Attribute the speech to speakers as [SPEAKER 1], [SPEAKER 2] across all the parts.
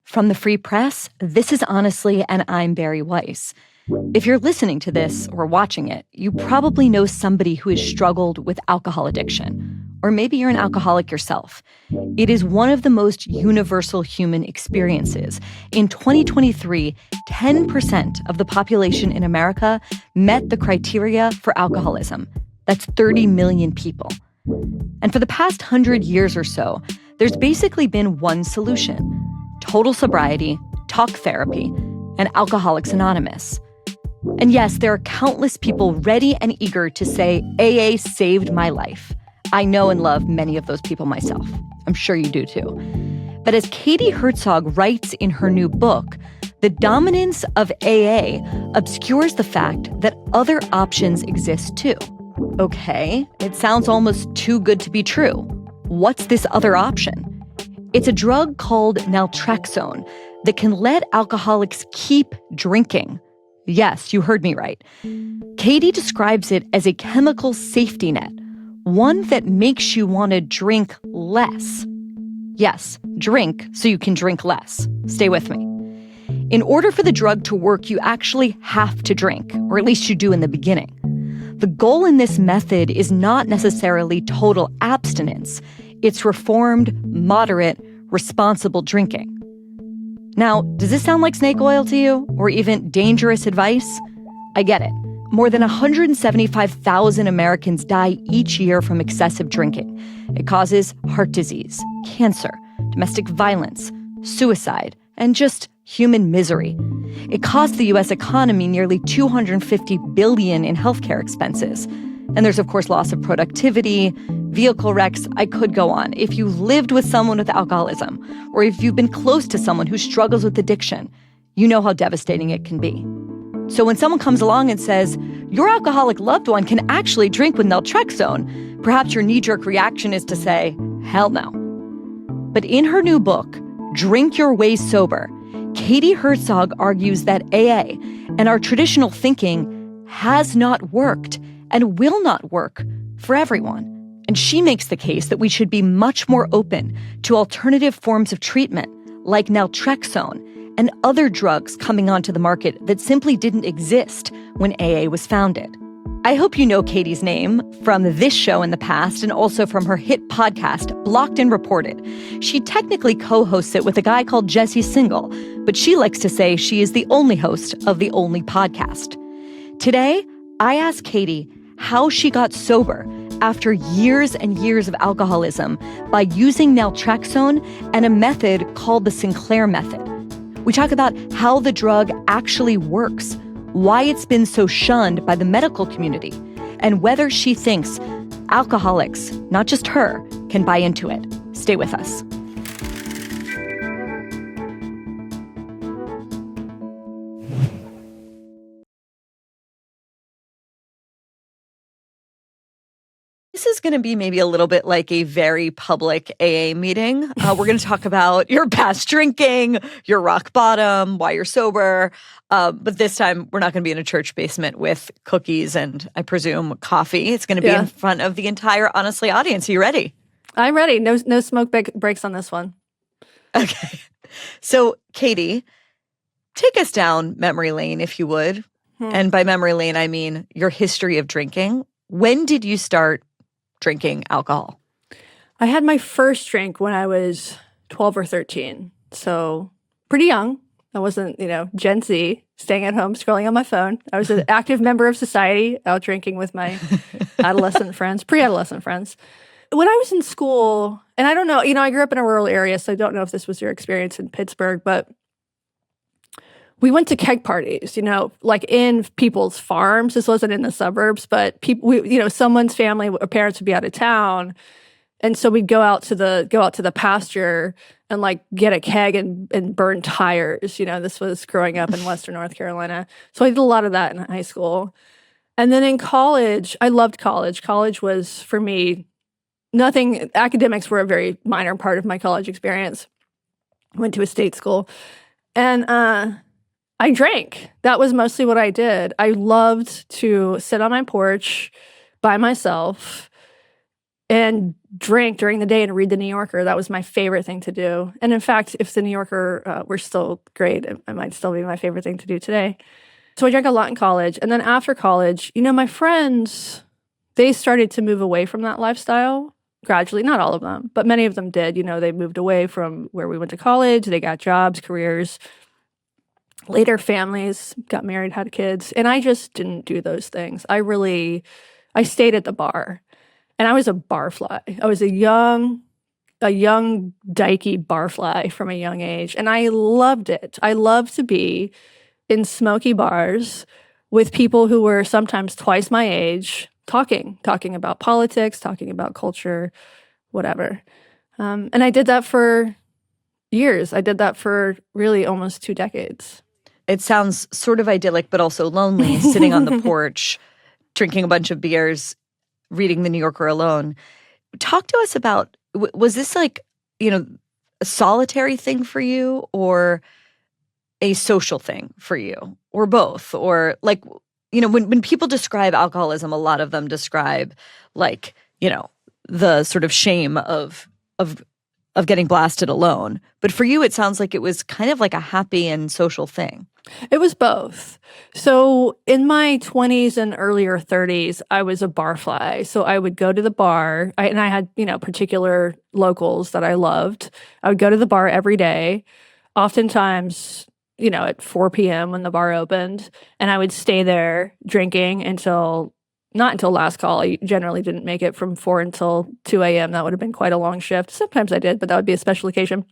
[SPEAKER 1] From the Free Press, this is Honestly, and I'm Barry Weiss. If you're listening to this or watching it, you probably know somebody who has struggled with alcohol addiction. Or maybe you're an alcoholic yourself. It is one of the most universal human experiences. In 2023, 10% of the population in America met the criteria for alcoholism. That's 30 million people. And for the past 100 years or so, there's basically been one solution: total sobriety, talk therapy, and Alcoholics Anonymous. And yes, there are countless people ready and eager to say, AA saved my life. I know and love many of those people myself. I'm sure you do too. But as Katie Herzog writes in her new book, the dominance of AA obscures the fact that other options exist too. Okay, it sounds almost too good to be true. What's this other option? It's a drug called naltrexone that can let alcoholics keep drinking. Yes, you heard me right. Katie describes it as a chemical safety net, one that makes you want to drink less. Yes, drink so you can drink less. Stay with me. In order for the drug to work, you actually have to drink, or at least you do in the beginning. The goal in this method is not necessarily total abstinence. It's reformed, moderate, responsible drinking. Now, does this sound like snake oil to you, or even dangerous advice? I get it. More than 175,000 Americans die each year from excessive drinking. It causes heart disease, cancer, domestic violence, suicide, and just human misery. It costs the U.S. economy nearly $250 billion in healthcare expenses. And there's, of course, loss of productivity, vehicle wrecks. I could go on. If you lived with someone with alcoholism, or if you've been close to someone who struggles with addiction, you know how devastating it can be. So when someone comes along and says, your alcoholic loved one can actually drink with naltrexone, perhaps your knee-jerk reaction is to say, hell no. But in her new book, Drink Your Way Sober, Katie Herzog argues that AA and our traditional thinking has not worked and will not work for everyone. And she makes the case that we should be much more open to alternative forms of treatment like naltrexone and other drugs coming onto the market that simply didn't exist when AA was founded. I hope you know Katie's name from this show in the past and also from her hit podcast, Blocked and Reported. She technically co-hosts it with a guy called Jesse Singal, but she likes to say she is the only host of the only podcast. Today, I asked Katie how she got sober after years and years of alcoholism by using naltrexone and a method called the Sinclair method. We talk about how the drug actually works, why it's been so shunned by the medical community, and whether she thinks alcoholics, not just her, can buy into it. Stay with us. This is going to be maybe a little bit like a very public AA meeting. We're going to talk about your past drinking, your rock bottom, why you're sober. But this time, we're not going to be in a church basement with cookies and, I presume, coffee. It's going to be in front of the entire Honestly audience. Are you ready?
[SPEAKER 2] I'm ready. No smoke breaks on this one.
[SPEAKER 1] Okay. So, Katie, take us down memory lane, if you would. And by memory lane, I mean your history of drinking. When did you start drinking alcohol?
[SPEAKER 2] I had my first drink when I was 12 or 13. So pretty young. I wasn't, Gen Z, staying at home, scrolling on my phone. I was an active member of society, out drinking with my adolescent friends, pre-adolescent friends. When I was in school, and I don't know, I grew up in a rural area, so I don't know if this was your experience in Pittsburgh, but we went to keg parties, like in people's farms. This wasn't in the suburbs, but someone's family or parents would be out of town. And so we'd go out to the pasture and like get a keg and burn tires. This was growing up in Western North Carolina. So I did a lot of that in high school. And then in college, I loved college. College was, for me, nothing. Academics were a very minor part of my college experience. I went to a state school. And I drank. That was mostly what I did. I loved to sit on my porch by myself and drink during the day and read the New Yorker. That was my favorite thing to do. And in fact, if the New Yorker were still great, it might still be my favorite thing to do today. So I drank a lot in college. And then after college, my friends, they started to move away from that lifestyle gradually. Not all of them, but many of them did. They moved away from where we went to college. They got jobs, careers, later families, got married, had kids. And I just didn't do those things. I stayed at the bar. And I was a barfly. I was a young dykey barfly from a young age. And I loved it. I loved to be in smoky bars with people who were sometimes twice my age, talking about politics, talking about culture, whatever. And I did that for years. I did that for really almost 2 decades.
[SPEAKER 1] It sounds sort of idyllic, but also lonely, sitting on the porch, drinking a bunch of beers, reading the New Yorker alone. Talk to us about, was this like, a solitary thing for you or a social thing for you or both? Or like, when people describe alcoholism, a lot of them describe like, the sort of shame of getting blasted alone. But for you, it sounds like it was kind of like a happy and social thing.
[SPEAKER 2] It was both. So in my 20s and earlier 30s, I was a barfly. So I would go to the bar, and I had, particular locals that I loved. I would go to the bar every day, oftentimes, at 4 p.m. when the bar opened, and I would stay there drinking not until last call. I generally didn't make it from 4 until 2 a.m. That would have been quite a long shift. Sometimes I did, but that would be a special occasion.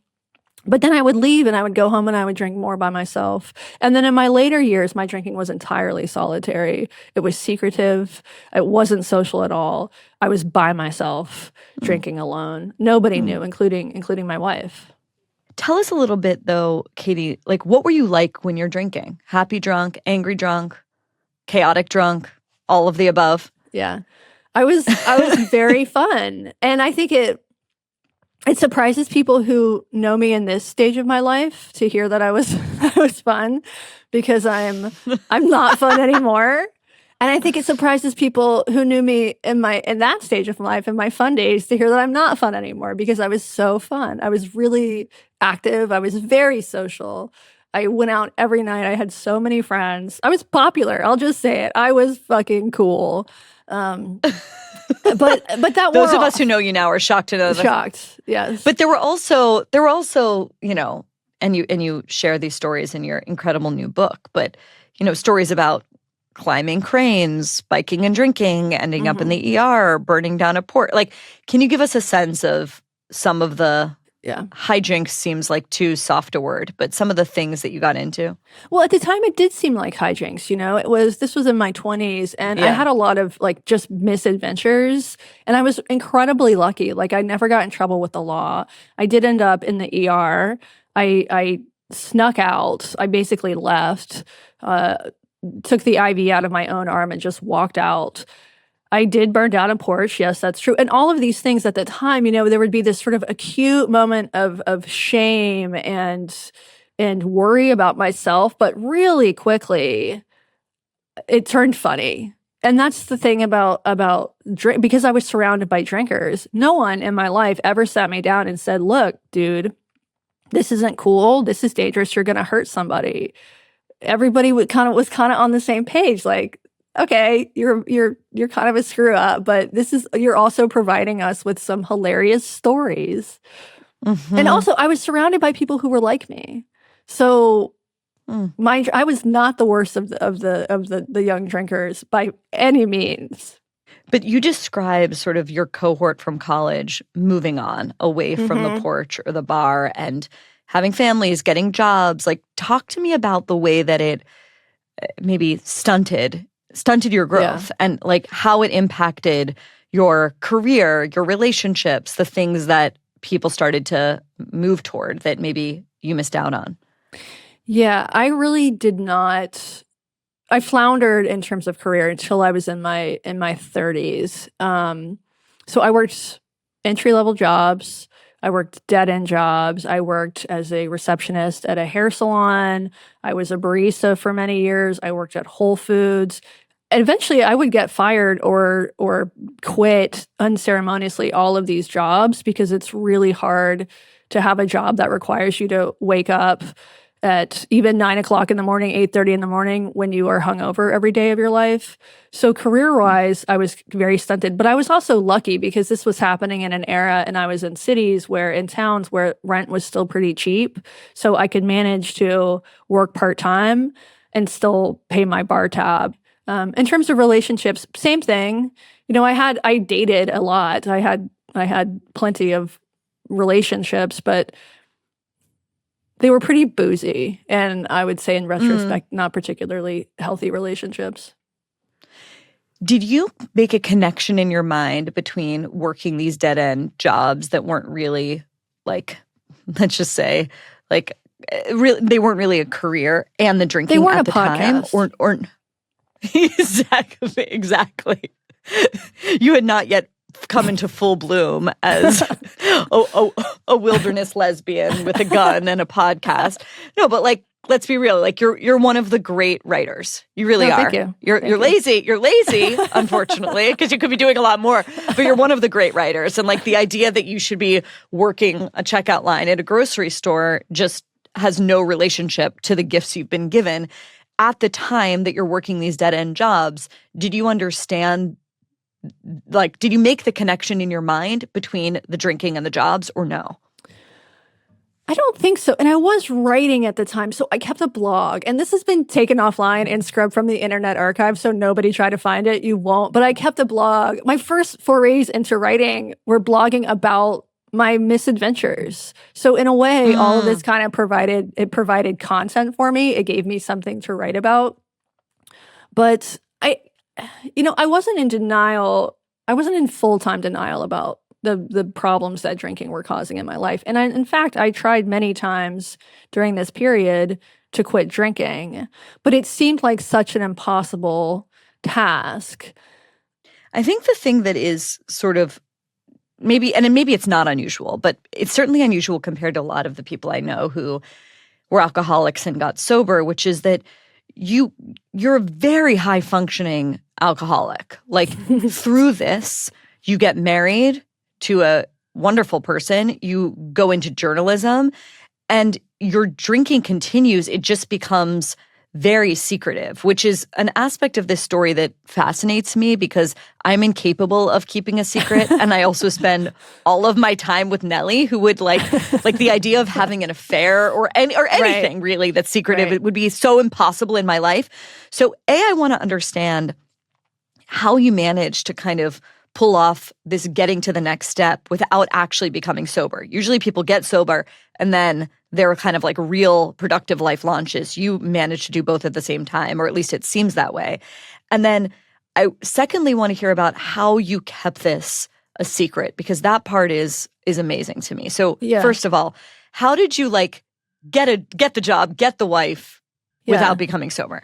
[SPEAKER 2] But then I would leave and I would go home and I would drink more by myself. And then in my later years, my drinking was entirely solitary. It was secretive. It wasn't social at all. I was by myself, drinking alone. Nobody knew, including my wife.
[SPEAKER 1] Tell us a little bit, though, Katie, like what were you like when you're drinking? Happy drunk, angry drunk, chaotic drunk, all of the above?
[SPEAKER 2] Yeah. I was very fun. And I think it surprises people who know me in this stage of my life to hear that I was fun, because I'm not fun anymore. And I think it surprises people who knew me in that stage of my life, in my fun days, to hear that I'm not fun anymore, because I was so fun. I was really active. I was very social. I went out every night. I had so many friends. I was popular. I'll just say it. I was fucking cool. But that
[SPEAKER 1] those of us who know you now are shocked to know that.
[SPEAKER 2] Shocked, yes.
[SPEAKER 1] But there were also, and you share these stories in your incredible new book, but stories about climbing cranes, biking and drinking, ending up in the ER, burning down a port. Like, can you give us a sense of some of the hijinks? Seems like too soft a word, but some of the things that you got into?
[SPEAKER 2] Well, at the time it did seem like hijinks, this was in my 20s, and I had a lot of like just misadventures, and I was incredibly lucky. Like, I never got in trouble with the law. I did end up in the ER. I snuck out. I basically left, took the IV out of my own arm and just walked out. I did burn down a porch. Yes, that's true. And all of these things at the time, there would be this sort of acute moment of shame and worry about myself. But really quickly, it turned funny. And that's the thing about drink, because I was surrounded by drinkers. No one in my life ever sat me down and said, "Look, dude, this isn't cool. This is dangerous. You're going to hurt somebody." Everybody was kind of on the same page. Like, okay, you're kind of a screw up, but you're also providing us with some hilarious stories. And also, I was surrounded by people who were like me, so I was not the worst of the young drinkers by any means.
[SPEAKER 1] But you describe sort of your cohort from college moving on away from the porch or the bar and having families, getting jobs. Like, talk to me about the way that it maybe stunted your growth and like how it impacted your career, your relationships, the things that people started to move toward that maybe you missed out on.
[SPEAKER 2] Yeah, I really did not. I floundered in terms of career until I was in my 30s. So I worked entry-level jobs. I worked dead-end jobs. I worked as a receptionist at a hair salon. I was a barista for many years. I worked at Whole Foods. eventually I would get fired or quit unceremoniously all of these jobs because it's really hard to have a job that requires you to wake up at even 9 o'clock in the morning, 8:30 in the morning when you are hungover every day of your life. So career-wise, I was very stunted. But I was also lucky because this was happening in an era and I was in towns where rent was still pretty cheap. So I could manage to work part-time and still pay my bar tab. In terms of relationships, same thing. I dated a lot. I had plenty of relationships, but they were pretty boozy, and I would say in retrospect, not particularly healthy relationships.
[SPEAKER 1] Did you make a connection in your mind between working these dead-end jobs that weren't really, like, let's just say, like, really, they weren't really a career, and the drinking at the time? Or exactly. You had not yet come into full bloom as a wilderness lesbian with a gun and a podcast. No, but like, let's be real. Like, you're one of the great writers. You really are.
[SPEAKER 2] Thank you.
[SPEAKER 1] You're lazy. You're lazy, unfortunately, because you could be doing a lot more. But you're one of the great writers. And like the idea that you should be working a checkout line at a grocery store just has no relationship to the gifts you've been given. At the time that you're working these dead-end jobs, did you understand, like, did you make the connection in your mind between the drinking and the jobs, or no?
[SPEAKER 2] I don't think so. And I was writing at the time, so I kept a blog. And this has been taken offline and scrubbed from the Internet Archive, so nobody try to find it. You won't. But I kept a blog. My first forays into writing were blogging about my misadventures. So in a way, all of this kind of provided content for me. It gave me something to write about. But I wasn't in denial. I wasn't in full-time denial about the problems that drinking were causing in my life. And in fact, I tried many times during this period to quit drinking, but it seemed like such an impossible task.
[SPEAKER 1] I think the thing that is sort of maybe it's not unusual, but it's certainly unusual compared to a lot of the people I know who were alcoholics and got sober, which is that you're a very high functioning alcoholic. Like, through this, you get married to a wonderful person, you go into journalism, and your drinking continues. It just becomes very secretive, which is an aspect of this story that fascinates me because I'm incapable of keeping a secret. And I also spend all of my time with Nellie, who would like the idea of having an affair or anything really that's secretive. It would be so impossible in my life. So I want to understand how you manage to kind of pull off this getting to the next step without actually becoming sober. Usually people get sober and then there are kind of like real productive life launches. You manage to do both at the same time, or at least it seems that way. And then I secondly want to hear about how you kept this a secret, because that part is amazing to me. So first of all, how did you like get the job, get the wife without becoming sober?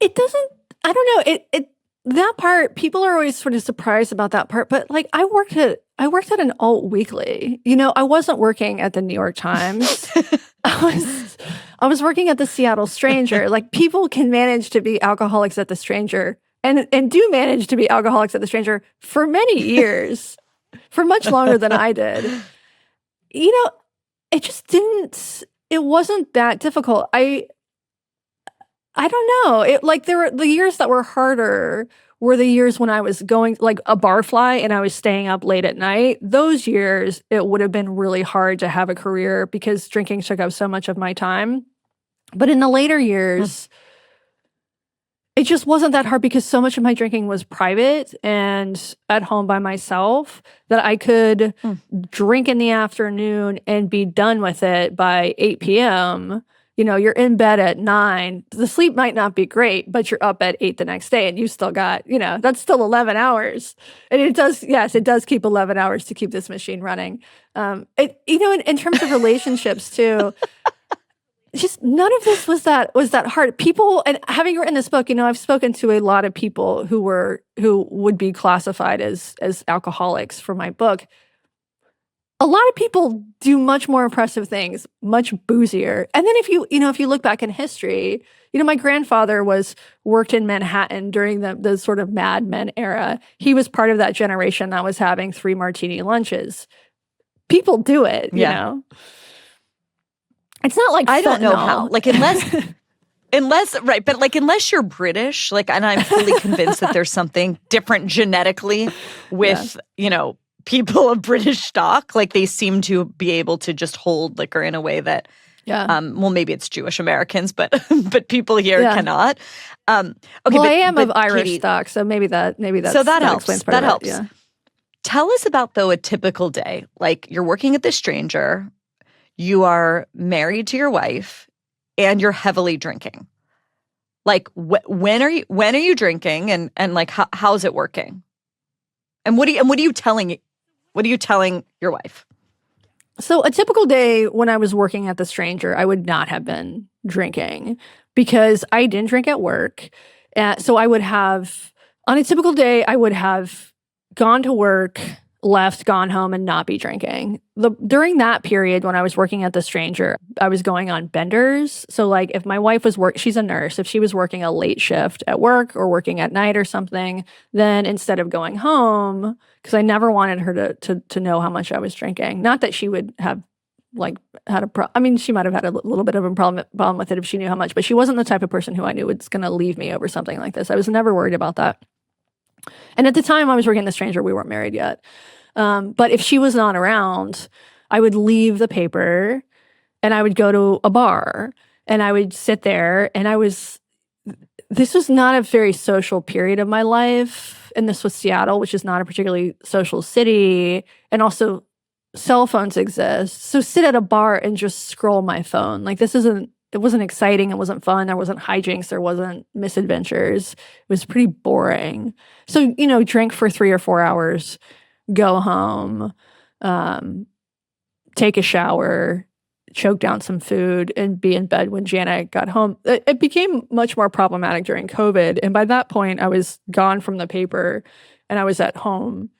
[SPEAKER 2] It doesn't, I don't know. That part, people are always sort of surprised about that part, but like I worked at an alt weekly. I wasn't working at the New York Times. I was working at the Seattle Stranger. Like, people can manage to be alcoholics at the Stranger and do manage to be alcoholics at the Stranger for many years, for much longer than I did. It wasn't that difficult. I don't know. There were the years that were harder were the years when I was going like a barfly and I was staying up late at night. Those years, it would have been really hard to have a career because drinking took up so much of my time. But in the later years, it just wasn't that hard because so much of my drinking was private and at home by myself that I could drink in the afternoon and be done with it by 8 p.m. You're in bed at 9. The sleep might not be great, but you're up at 8 the next day and you still got, that's still 11 hours. And it does keep 11 hours to keep this machine running. In terms of relationships too, just none of this was that hard. People, and having written this book, I've spoken to a lot of people who would be classified as alcoholics for my book. A lot of people do much more impressive things, much boozier. And then if you look back in history, my grandfather worked in Manhattan during the sort of Mad Men era. He was part of that generation that was having 3 martini lunches. People do it, you know. It's not like
[SPEAKER 1] I don't know
[SPEAKER 2] fentanyl.
[SPEAKER 1] how. Like unless you're British, like, and I'm fully convinced that there's something different genetically with, people of British stock. Like they seem to be able to just hold liquor in a way that, well, maybe it's Jewish Americans, but people here cannot. Okay,
[SPEAKER 2] well, I am of Irish stock, so maybe that
[SPEAKER 1] so that helps.
[SPEAKER 2] Explains part
[SPEAKER 1] that
[SPEAKER 2] of
[SPEAKER 1] helps.
[SPEAKER 2] It, yeah.
[SPEAKER 1] Tell us about, though, a typical day. Like you're working at this stranger, you are married to your wife, and you're heavily drinking. Like when are you drinking, and like how's it working? And what are you telling your wife?
[SPEAKER 2] So a typical day when I was working at the stranger, I would not have been drinking because I didn't drink at work. So I would have, on a typical day, I would have gone to work, left, gone home, and not be drinking. During that period when I was working at the stranger, I was going on benders. So like if my wife was she's a nurse, if she was working a late shift at work or working at night or something, then instead of going home, because I never wanted her to know how much I was drinking. Not that she would have had a problem. I mean, she might have had a little bit of a problem with it if she knew how much, but she wasn't the type of person who I knew was going to leave me over something like this. I was never worried about that. And at the time I was working at the stranger, we weren't married yet. But if she was not around, I would leave the paper and I would go to a bar and I would sit there and this was not a very social period of my life. And this was Seattle, which is not a particularly social city. And also cell phones exist. So sit at a bar and just scroll my phone. Like it wasn't exciting. It wasn't fun. There wasn't hijinks. There wasn't misadventures. It was pretty boring. So, drink for 3 or 4 hours, go home, take a shower, choke down some food, and be in bed when Janet got home. It became much more problematic during COVID. And by that point, I was gone from the paper and I was at home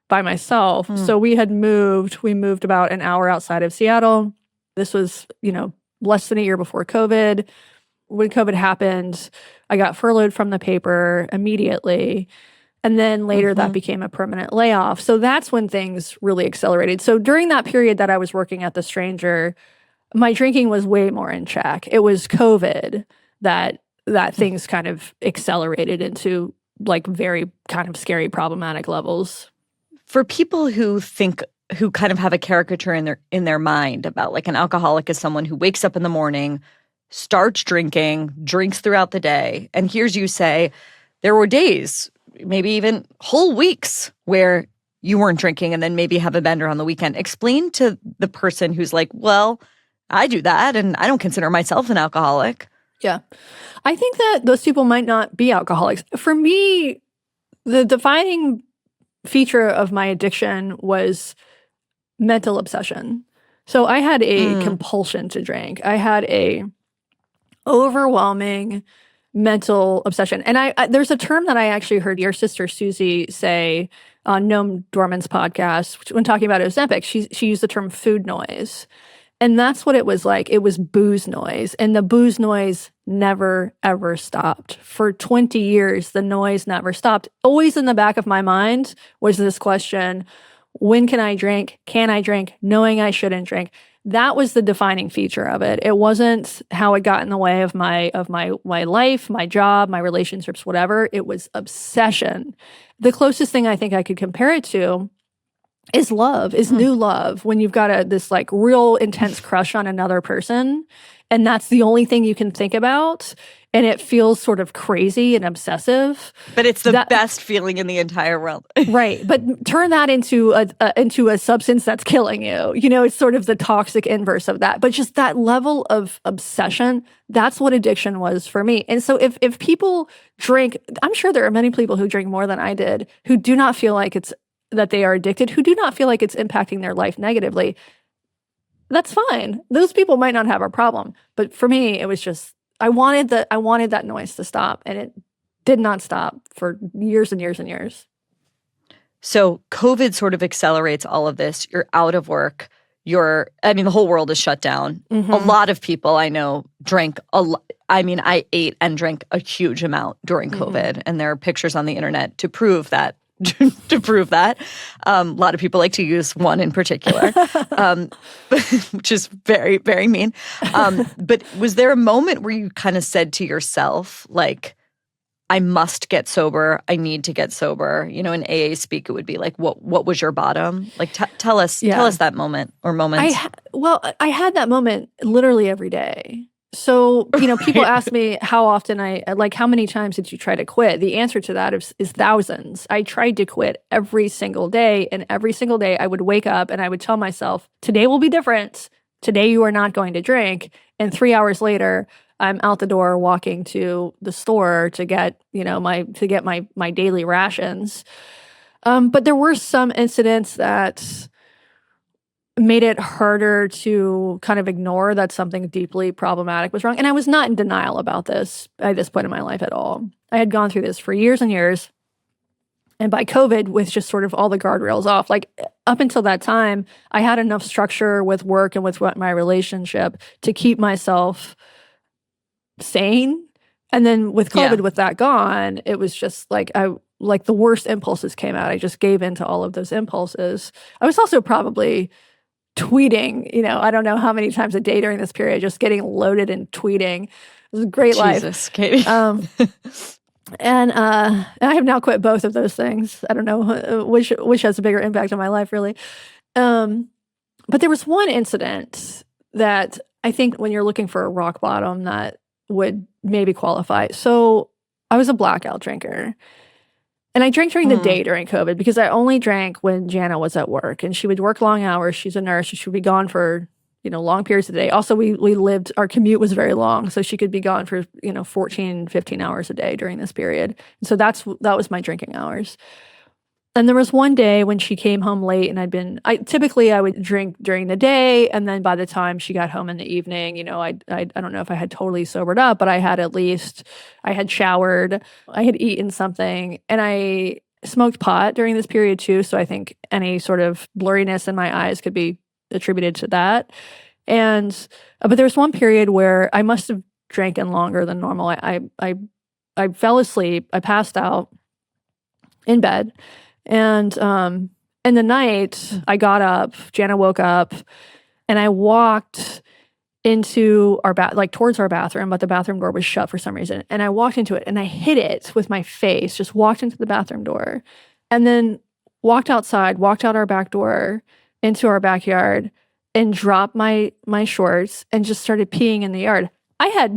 [SPEAKER 2] by myself. So we moved about an hour outside of Seattle. This was, less than a year before COVID. When COVID happened, I got furloughed from the paper immediately. And then later that became a permanent layoff. So that's when things really accelerated. So during that period that I was working at the stranger, my drinking was way more in check. It was COVID that things kind of accelerated into like very kind of scary, problematic levels.
[SPEAKER 1] For people who kind of have a caricature in their mind about like an alcoholic as someone who wakes up in the morning, starts drinking, drinks throughout the day, and hears you say there were days, maybe even whole weeks, where you weren't drinking and then maybe have a bender on the weekend. Explain to the person who's like, well, I do that and I don't consider myself an alcoholic.
[SPEAKER 2] Yeah. I think that those people might not be alcoholics. For me, the defining feature of my addiction was mental obsession. So I had a compulsion to drink. I had a overwhelming mental obsession. And there's a term that I actually heard your sister Susie say on Noam Dorman's podcast when talking about Ozempic. She used the term food noise. And that's what it was like. It was booze noise. And the booze noise never, ever stopped. For 20 years, the noise never stopped. Always in the back of my mind was this question, when can I drink? Can I drink? Knowing I shouldn't drink. That was the defining feature of it. It wasn't how it got in the way of my life, my job, my relationships, whatever. It was obsession. The closest thing I think I could compare it to is love, is new love. When you've got this like real intense crush on another person, and that's the only thing you can think about, and it feels sort of crazy and obsessive.
[SPEAKER 1] But it's the best feeling in the entire world.
[SPEAKER 2] Right. But turn that into a substance that's killing you. It's sort of the toxic inverse of that. But just that level of obsession, that's what addiction was for me. And so if people drink, I'm sure there are many people who drink more than I did who do not feel like that they are addicted, who do not feel like it's impacting their life negatively. That's fine. Those people might not have a problem. But for me, it was just, I wanted that noise to stop, and it did not stop for years and years and years.
[SPEAKER 1] So COVID sort of accelerates all of this. You're out of work. The whole world is shut down.
[SPEAKER 2] Mm-hmm.
[SPEAKER 1] A lot of people I know drank a lot. I mean, I ate and drank a huge amount during COVID, and there are pictures on the internet to prove that. A lot of people like to use one in particular, which is very, very mean. But was there a moment where you kind of said to yourself, like, I must get sober. I need to get sober. In AA speak, it would be like, what was your bottom? Like, tell us that moment or moments.
[SPEAKER 2] I had that moment literally every day. So, people ask me how often how many times did you try to quit? The answer to that is thousands. I tried to quit every single day. And every single day I would wake up and I would tell myself, today will be different. Today you are not going to drink. And 3 hours later, I'm out the door walking to the store to get, my daily rations. But there were some incidents that made it harder to kind of ignore that something deeply problematic was wrong. And I was not in denial about this at this point in my life at all. I had gone through this for years and years. And by COVID, with just sort of all the guardrails off, like up until that time, I had enough structure with work and with my relationship to keep myself sane. And then with COVID, with that gone, it was just like the worst impulses came out. I just gave in to all of those impulses. I was also probably tweeting, I don't know how many times a day during this period, just getting loaded and tweeting. It was a great
[SPEAKER 1] Jesus, Katie.
[SPEAKER 2] And I have now quit both of those things. I don't know which has a bigger impact on my life, really. But there was one incident that I think when you're looking for a rock bottom that would maybe qualify. So I was a blackout drinker. And I drank during the day during COVID because I only drank when Jana was at work. And she would work long hours. She's a nurse. She would be gone for, long periods of the day. Also, our commute was very long. So she could be gone for, 14, 15 hours a day during this period. And so that was my drinking hours. And there was one day when she came home late and typically I would drink during the day. And then by the time she got home in the evening, I don't know if I had totally sobered up, but I had showered, I had eaten something, and I smoked pot during this period too. So I think any sort of blurriness in my eyes could be attributed to that. But there was one period where I must have drank in longer than normal. I fell asleep. I passed out in bed. And in the night, I got up, Jana woke up, and I walked into towards our bathroom, but the bathroom door was shut for some reason. And I walked into it and I hit it with my face, just walked into the bathroom door, and then walked outside, walked out our back door into our backyard and dropped my shorts and just started peeing in the yard. I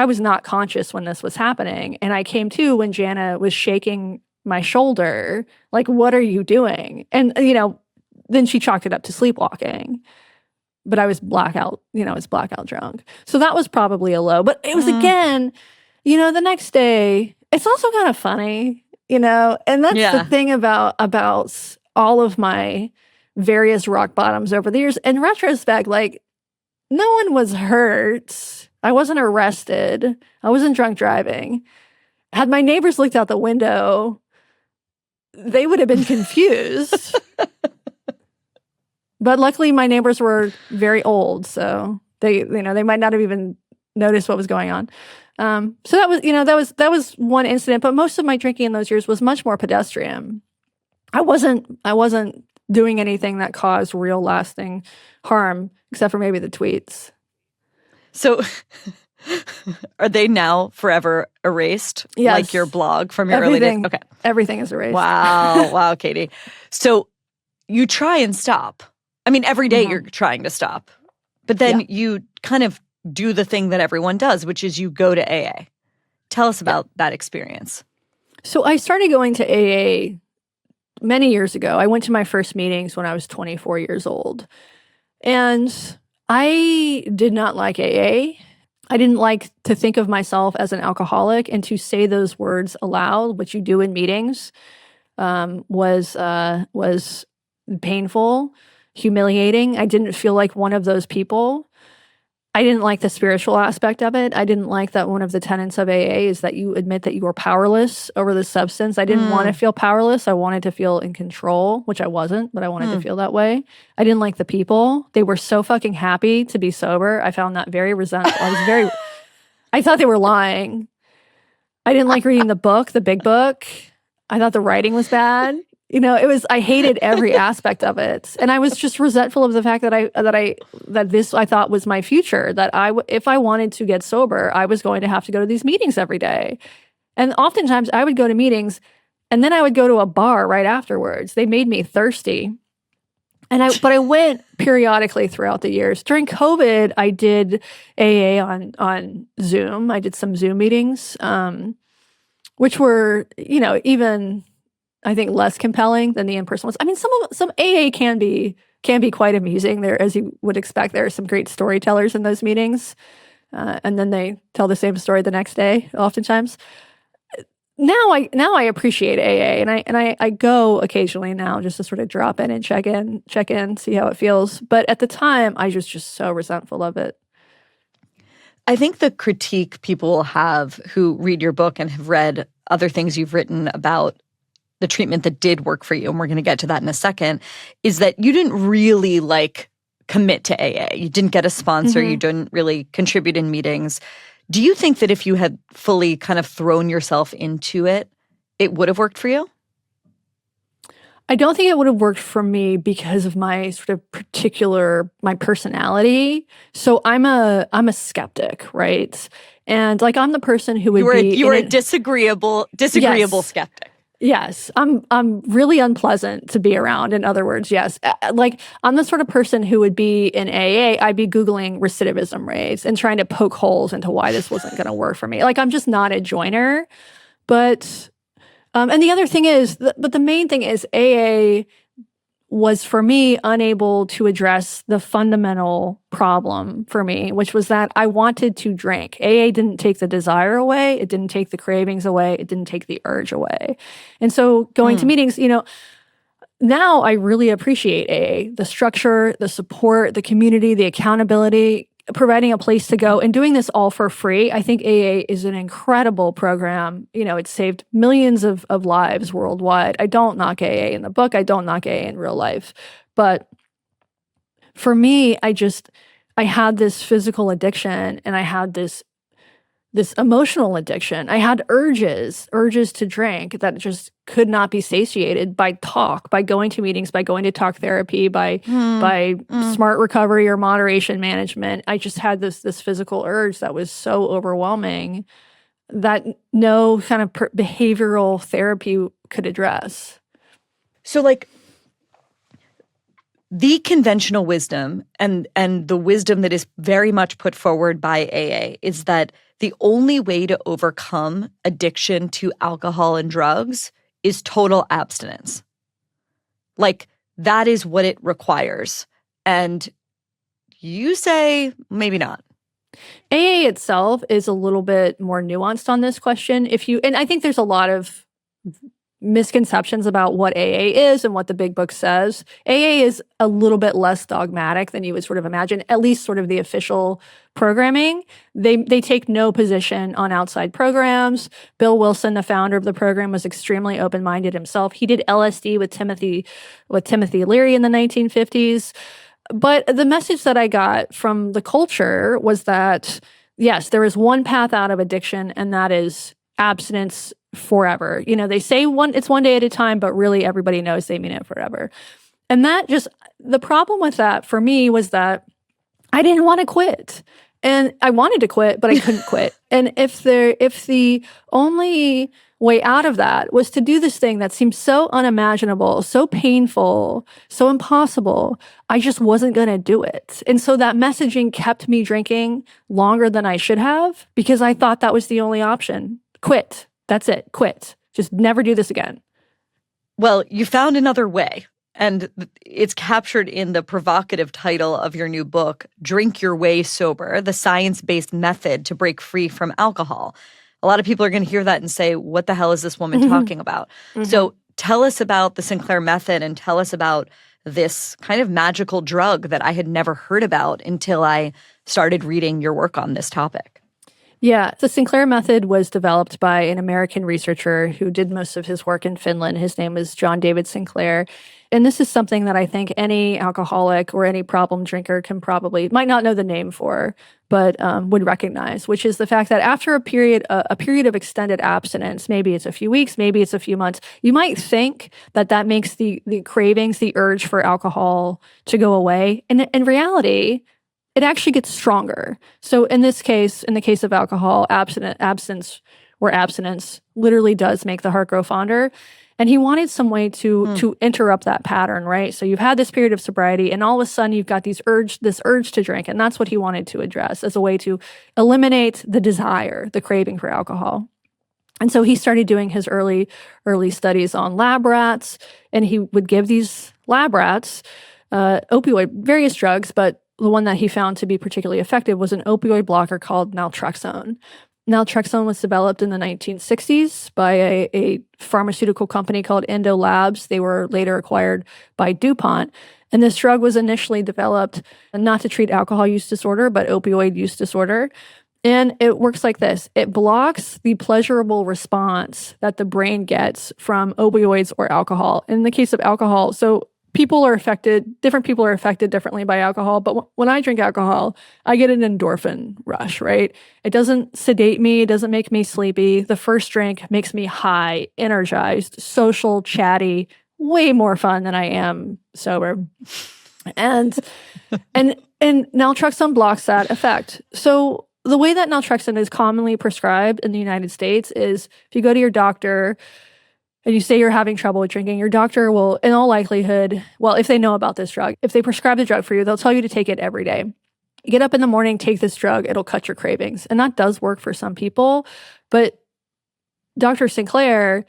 [SPEAKER 2] was not conscious when this was happening. And I came to when Jana was shaking my shoulder, like, what are you doing? And, then she chalked it up to sleepwalking. But I was blackout drunk. So that was probably a low. But it was, again, the next day, it's also kind of funny, and that's the thing about all of my various rock bottoms over the years. In retrospect, like, no one was hurt. I wasn't arrested. I wasn't drunk driving. Had my neighbors looked out the window, they would have been confused. But luckily my neighbors were very old, so they might not have even noticed what was going on. So that was one incident, but most of my drinking in those years was much more pedestrian. I wasn't doing anything that caused real lasting harm, except for maybe the tweets.
[SPEAKER 1] So are they now forever erased?
[SPEAKER 2] Yes.
[SPEAKER 1] Like your blog from your early days? Okay.
[SPEAKER 2] Everything is erased.
[SPEAKER 1] Wow. Wow, Katie. So you try and stop. I mean, every day you're trying to stop. But then you kind of do the thing that everyone does, which is you go to AA. Tell us about that experience.
[SPEAKER 2] So I started going to AA many years ago. I went to my first meetings when I was 24 years old. And I did not like AA. I didn't like to think of myself as an alcoholic, and to say those words aloud, which you do in meetings, was painful, humiliating. I didn't feel like one of those people. I didn't like the spiritual aspect of it. I didn't like that one of the tenets of AA is that you admit that you are powerless over the substance. I didn't want to feel powerless. I wanted to feel in control, which I wasn't, but I wanted to feel that way. I didn't like the people. They were so fucking happy to be sober. I found that very resentful. I thought they were lying. I didn't like reading the book, the big book. I thought the writing was bad. I hated every aspect of it. And I was just resentful of the fact that this I thought was my future, that if I wanted to get sober, I was going to have to go to these meetings every day. And oftentimes I would go to meetings and then I would go to a bar right afterwards. They made me thirsty. But I went periodically throughout the years. During COVID, I did AA on Zoom. I did some Zoom meetings, which were, even I think less compelling than the in-person ones. I mean, some AA can be quite amusing. There, as you would expect, there are some great storytellers in those meetings, and then they tell the same story the next day. Oftentimes, now I appreciate AA, and I go occasionally now just to sort of drop in and check in, see how it feels. But at the time, I was just so resentful of it.
[SPEAKER 1] I think the critique people will have who read your book and have read other things you've written about the treatment that did work for you, and we're going to get to that in a second, is that you didn't really commit to AA. You didn't get a sponsor. You didn't really contribute in meetings. Do you think that if you had fully kind of thrown yourself into it, it would have worked for you?
[SPEAKER 2] I don't think it would have worked for me because of my sort of my personality. So I'm a skeptic, right? And I'm the person who would
[SPEAKER 1] you were a disagreeable
[SPEAKER 2] yes.
[SPEAKER 1] skeptic.
[SPEAKER 2] Yes, I'm really unpleasant to be around. In other words, yes. I'm the sort of person who would be in AA, I'd be Googling recidivism rates and trying to poke holes into why this wasn't going to work for me. I'm just not a joiner. But, and the other thing is, but the main thing is AA was for me unable to address the fundamental problem for me, which was that I wanted to drink. AA didn't take the desire away. It didn't take the cravings away. It didn't take the urge away. And so going to meetings, now I really appreciate AA, the structure, the support, the community, the accountability, providing a place to go and doing this all for free. I think AA is an incredible program. It's saved millions of lives worldwide. I don't knock AA in the book. I don't knock AA in real life. But for me, I had this physical addiction and I had this emotional addiction. I had urges to drink that just could not be satiated by going to meetings, by going to talk therapy, by smart recovery or moderation management. I just had this physical urge that was so overwhelming that no kind of behavioral therapy could address.
[SPEAKER 1] So the conventional wisdom and the wisdom that is very much put forward by AA is that the only way to overcome addiction to alcohol and drugs is total abstinence. That is what it requires. And you say maybe not.
[SPEAKER 2] AA itself is a little bit more nuanced on this question. And I think there's a lot of misconceptions about what AA is and what the big book says. AA is a little bit less dogmatic than you would sort of imagine, at least sort of the official programming. They take no position on outside programs. Bill Wilson, the founder of the program, was extremely open-minded himself. He did LSD with Timothy Leary in the 1950s. But the message that I got from the culture was that, yes, there is one path out of addiction, and that is abstinence forever. They say it's one day at a time, but really everybody knows they mean it forever. And the problem with that for me was that I didn't want to quit. And I wanted to quit, but I couldn't quit. And if the only way out of that was to do this thing that seemed so unimaginable, so painful, so impossible, I just wasn't going to do it. And so that messaging kept me drinking longer than I should have because I thought that was the only option. Quit. That's it. Quit. Just never do this again.
[SPEAKER 1] Well, you found another way. And it's captured in the provocative title of your new book, Drink Your Way Sober, the science-based method to break free from alcohol. A lot of people are going to hear that and say, what the hell is this woman talking about? So tell us about the Sinclair method and tell us about this kind of magical drug that I had never heard about until I started reading your work on this topic.
[SPEAKER 2] Yeah, the Sinclair method was developed by an American researcher who did most of his work in Finland. His name is John David Sinclair. And this is something that I think any alcoholic or any problem drinker might not know the name for, but would recognize, which is the fact that after a period of extended abstinence, maybe it's a few weeks, maybe it's a few months, you might think that makes the cravings, the urge for alcohol to go away. And in reality, it actually gets stronger. So in this case, in the case of alcohol, abstinence literally does make the heart grow fonder. And he wanted some way to interrupt that pattern, right? So you've had this period of sobriety, and all of a sudden you've got this urge to drink. And that's what he wanted to address as a way to eliminate the desire, the craving for alcohol. And so he started doing his early studies on lab rats, and he would give these lab rats various drugs, but the one that he found to be particularly effective was an opioid blocker called naltrexone. Naltrexone was developed in the 1960s by a pharmaceutical company called Endo Labs. They were later acquired by DuPont. And this drug was initially developed not to treat alcohol use disorder, but opioid use disorder. And it works like this. It blocks the pleasurable response that the brain gets from opioids or alcohol. In the case of alcohol, so different people are affected differently by alcohol, but when I drink alcohol, I get an endorphin rush, right? It doesn't sedate me, it doesn't make me sleepy. The first drink makes me high, energized, social, chatty, way more fun than I am sober. And naltrexone blocks that effect. So the way that naltrexone is commonly prescribed in the United States is if you go to your doctor and you say you're having trouble with drinking, your doctor will, in all likelihood, well, if they know about this drug, if they prescribe the drug for you, they'll tell you to take it every day. You get up in the morning, take this drug, it'll cut your cravings. And that does work for some people. But Dr. Sinclair,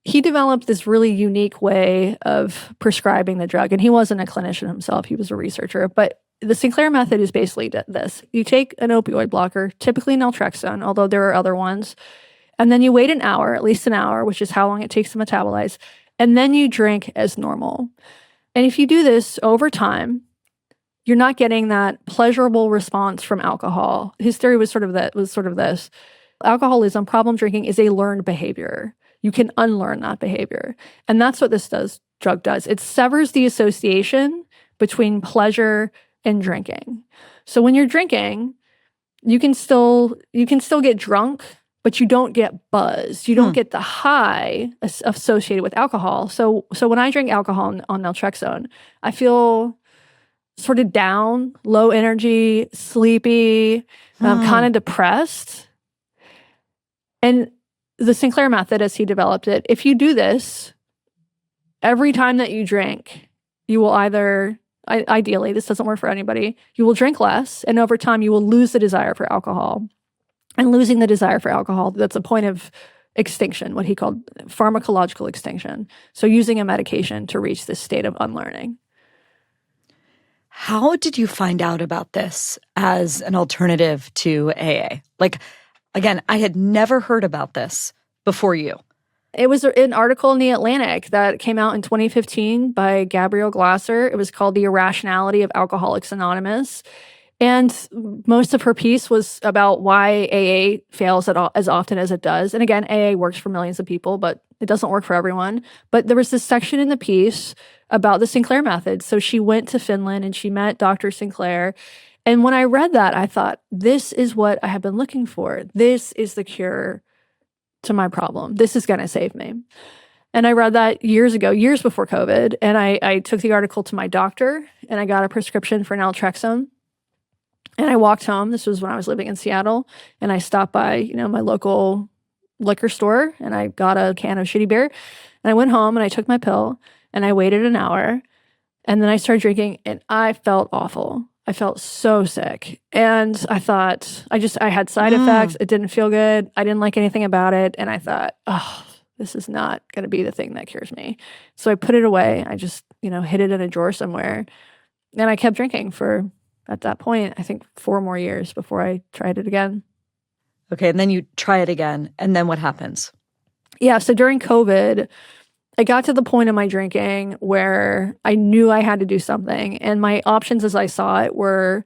[SPEAKER 2] he developed this really unique way of prescribing the drug. And he wasn't a clinician himself, he was a researcher. But the Sinclair method is basically this. You take an opioid blocker, typically naltrexone, although there are other ones, and then you wait an hour, at least an hour, which is how long it takes to metabolize, and then you drink as normal. And if you do this over time, you're not getting that pleasurable response from alcohol. His theory was sort of this. Alcoholism, problem drinking, is a learned behavior. You can unlearn that behavior. And that's what this drug does. It severs the association between pleasure and drinking. So when you're drinking, you can still get drunk, but you don't get buzzed. You don't get the high associated with alcohol. So when I drink alcohol on naltrexone, I feel sort of down, low energy, sleepy, kind of depressed. And the Sinclair method, as he developed it, if you do this, every time that you drink, you will either, ideally, this doesn't work for anybody, you will drink less, and over time you will lose the desire for alcohol. And losing the desire for alcohol, that's a point of extinction, what he called pharmacological extinction. So using a medication to reach this state of unlearning.
[SPEAKER 1] How did you find out about this as an alternative to AA? Like, again, I had never heard about this before you.
[SPEAKER 2] It was an article in The Atlantic that came out in 2015 by Gabrielle Glasser. It was called The Irrationality of Alcoholics Anonymous. And most of her piece was about why AA fails as often as it does. And again, AA works for millions of people, but it doesn't work for everyone. But there was this section in the piece about the Sinclair method. So she went to Finland and she met Dr. Sinclair. And when I read that, I thought, this is what I have been looking for. This is the cure to my problem. This is going to save me. And I read that years ago, years before COVID. And I took the article to my doctor and I got a prescription for naltrexone. And I walked home. This was when I was living in Seattle. And I stopped by, my local liquor store and I got a can of shitty beer. And I went home and I took my pill and I waited an hour. And then I started drinking and I felt awful. I felt so sick. And I thought, I had side effects. It didn't feel good. I didn't like anything about it. And I thought, this is not going to be the thing that cures me. So I put it away. I just, hid it in a drawer somewhere. And I kept drinking for, at that point, I think 4 more years before I tried it again.
[SPEAKER 1] Okay, and then you try it again. And then what happens?
[SPEAKER 2] Yeah, so during COVID, I got to the point in my drinking where I knew I had to do something. And my options as I saw it were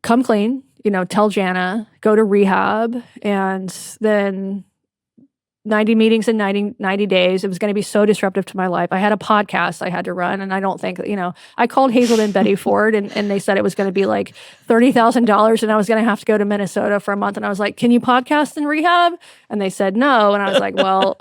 [SPEAKER 2] come clean, tell Jana, go to rehab, and then 90 meetings in 90 days. It was going to be so disruptive to my life. I had a podcast I had to run, and I don't think, I called Hazelden Betty Ford, and they said it was going to be like $30,000, and I was going to have to go to Minnesota for a month. And I was like, can you podcast in rehab? And they said no. And I was like, well,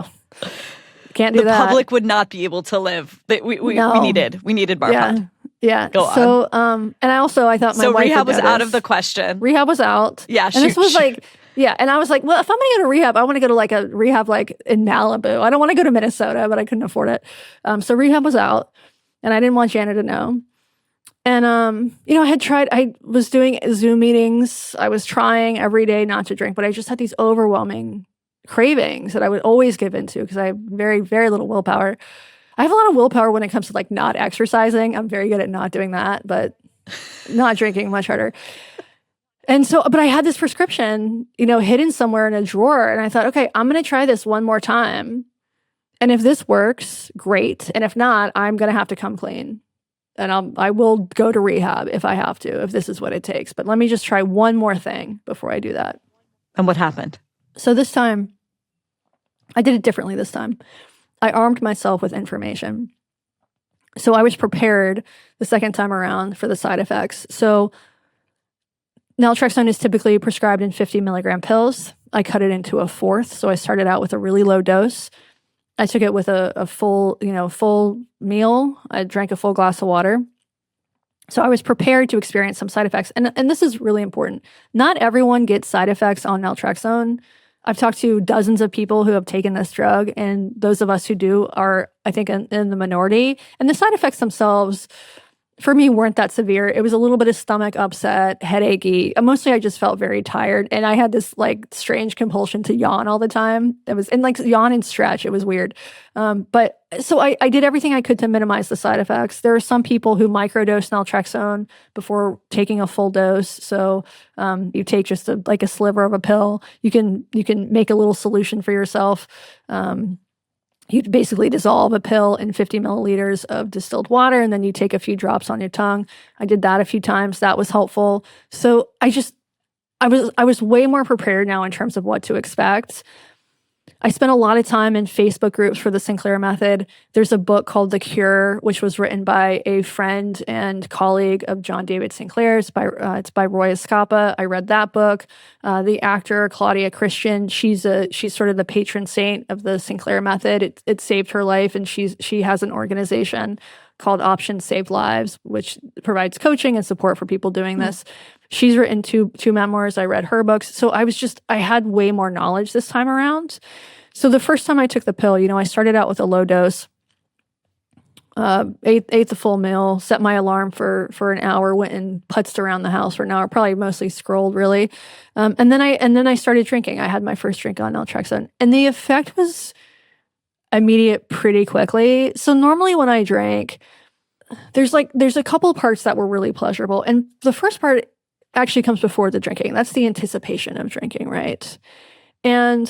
[SPEAKER 2] can't do that.
[SPEAKER 1] The public would not be able to live. We needed bar fund.
[SPEAKER 2] Yeah.
[SPEAKER 1] Go on.
[SPEAKER 2] So, and I thought my wife
[SPEAKER 1] rehab
[SPEAKER 2] would
[SPEAKER 1] was
[SPEAKER 2] know
[SPEAKER 1] out
[SPEAKER 2] this.
[SPEAKER 1] of the question.
[SPEAKER 2] Rehab was out.
[SPEAKER 1] Yeah.
[SPEAKER 2] And this was like, yeah. And I was like, well, if I'm going to go to rehab, I want to go to like a rehab like in Malibu. I don't want to go to Minnesota, but I couldn't afford it. So rehab was out, and I didn't want Jana to know. And, I was doing Zoom meetings. I was trying every day not to drink, but I just had these overwhelming cravings that I would always give into because I have very, very little willpower. I have a lot of willpower when it comes to like not exercising. I'm very good at not doing that, but not drinking, much harder. And so, but I had this prescription, hidden somewhere in a drawer. And I thought, okay, I'm going to try this one more time. And if this works, great. And if not, I'm going to have to come clean. And I will go to rehab if I have to, if this is what it takes. But let me just try one more thing before I do that.
[SPEAKER 1] And what happened?
[SPEAKER 2] So this time, I did it differently this time. I armed myself with information. So I was prepared the second time around for the side effects. So naltrexone is typically prescribed in 50 milligram pills. I cut it into a fourth. So I started out with a really low dose. I took it with a full meal. I drank a full glass of water. So I was prepared to experience some side effects. And this is really important. Not everyone gets side effects on naltrexone. I've talked to dozens of people who have taken this drug, and those of us who do are, I think, in the minority. And the side effects themselves, for me, weren't that severe. It was a little bit of stomach upset, headachy. Mostly I just felt very tired. And I had this like strange compulsion to yawn all the time. Yawn and stretch. It was weird. But so I did everything I could to minimize the side effects. There are some people who microdose naltrexone before taking a full dose. So you take just a sliver of a pill. You can make a little solution for yourself. You basically dissolve a pill in 50 milliliters of distilled water, and then you take a few drops on your tongue. I did that a few times. That was helpful. So I was way more prepared now in terms of what to expect. I spent a lot of time in Facebook groups for the Sinclair method. There's a book called The Cure, which was written by a friend and colleague of John David Sinclair. It's by Roy Escapa. I read that book. The actor Claudia Christian, she's sort of the patron saint of the Sinclair method. It saved her life, and she has an organization called Options Save Lives, which provides coaching and support for people doing this. She's written two memoirs. I read her books. So I had way more knowledge this time around. So the first time I took the pill, I started out with a low dose, ate the full meal, set my alarm for an hour, went and putzed around the house for an hour, probably mostly scrolled really. And then I started drinking. I had my first drink on naltrexone, and the effect was immediate pretty quickly. So normally when I drank, there's a couple of parts that were really pleasurable. And the first part actually comes before the drinking. That's the anticipation of drinking, right? And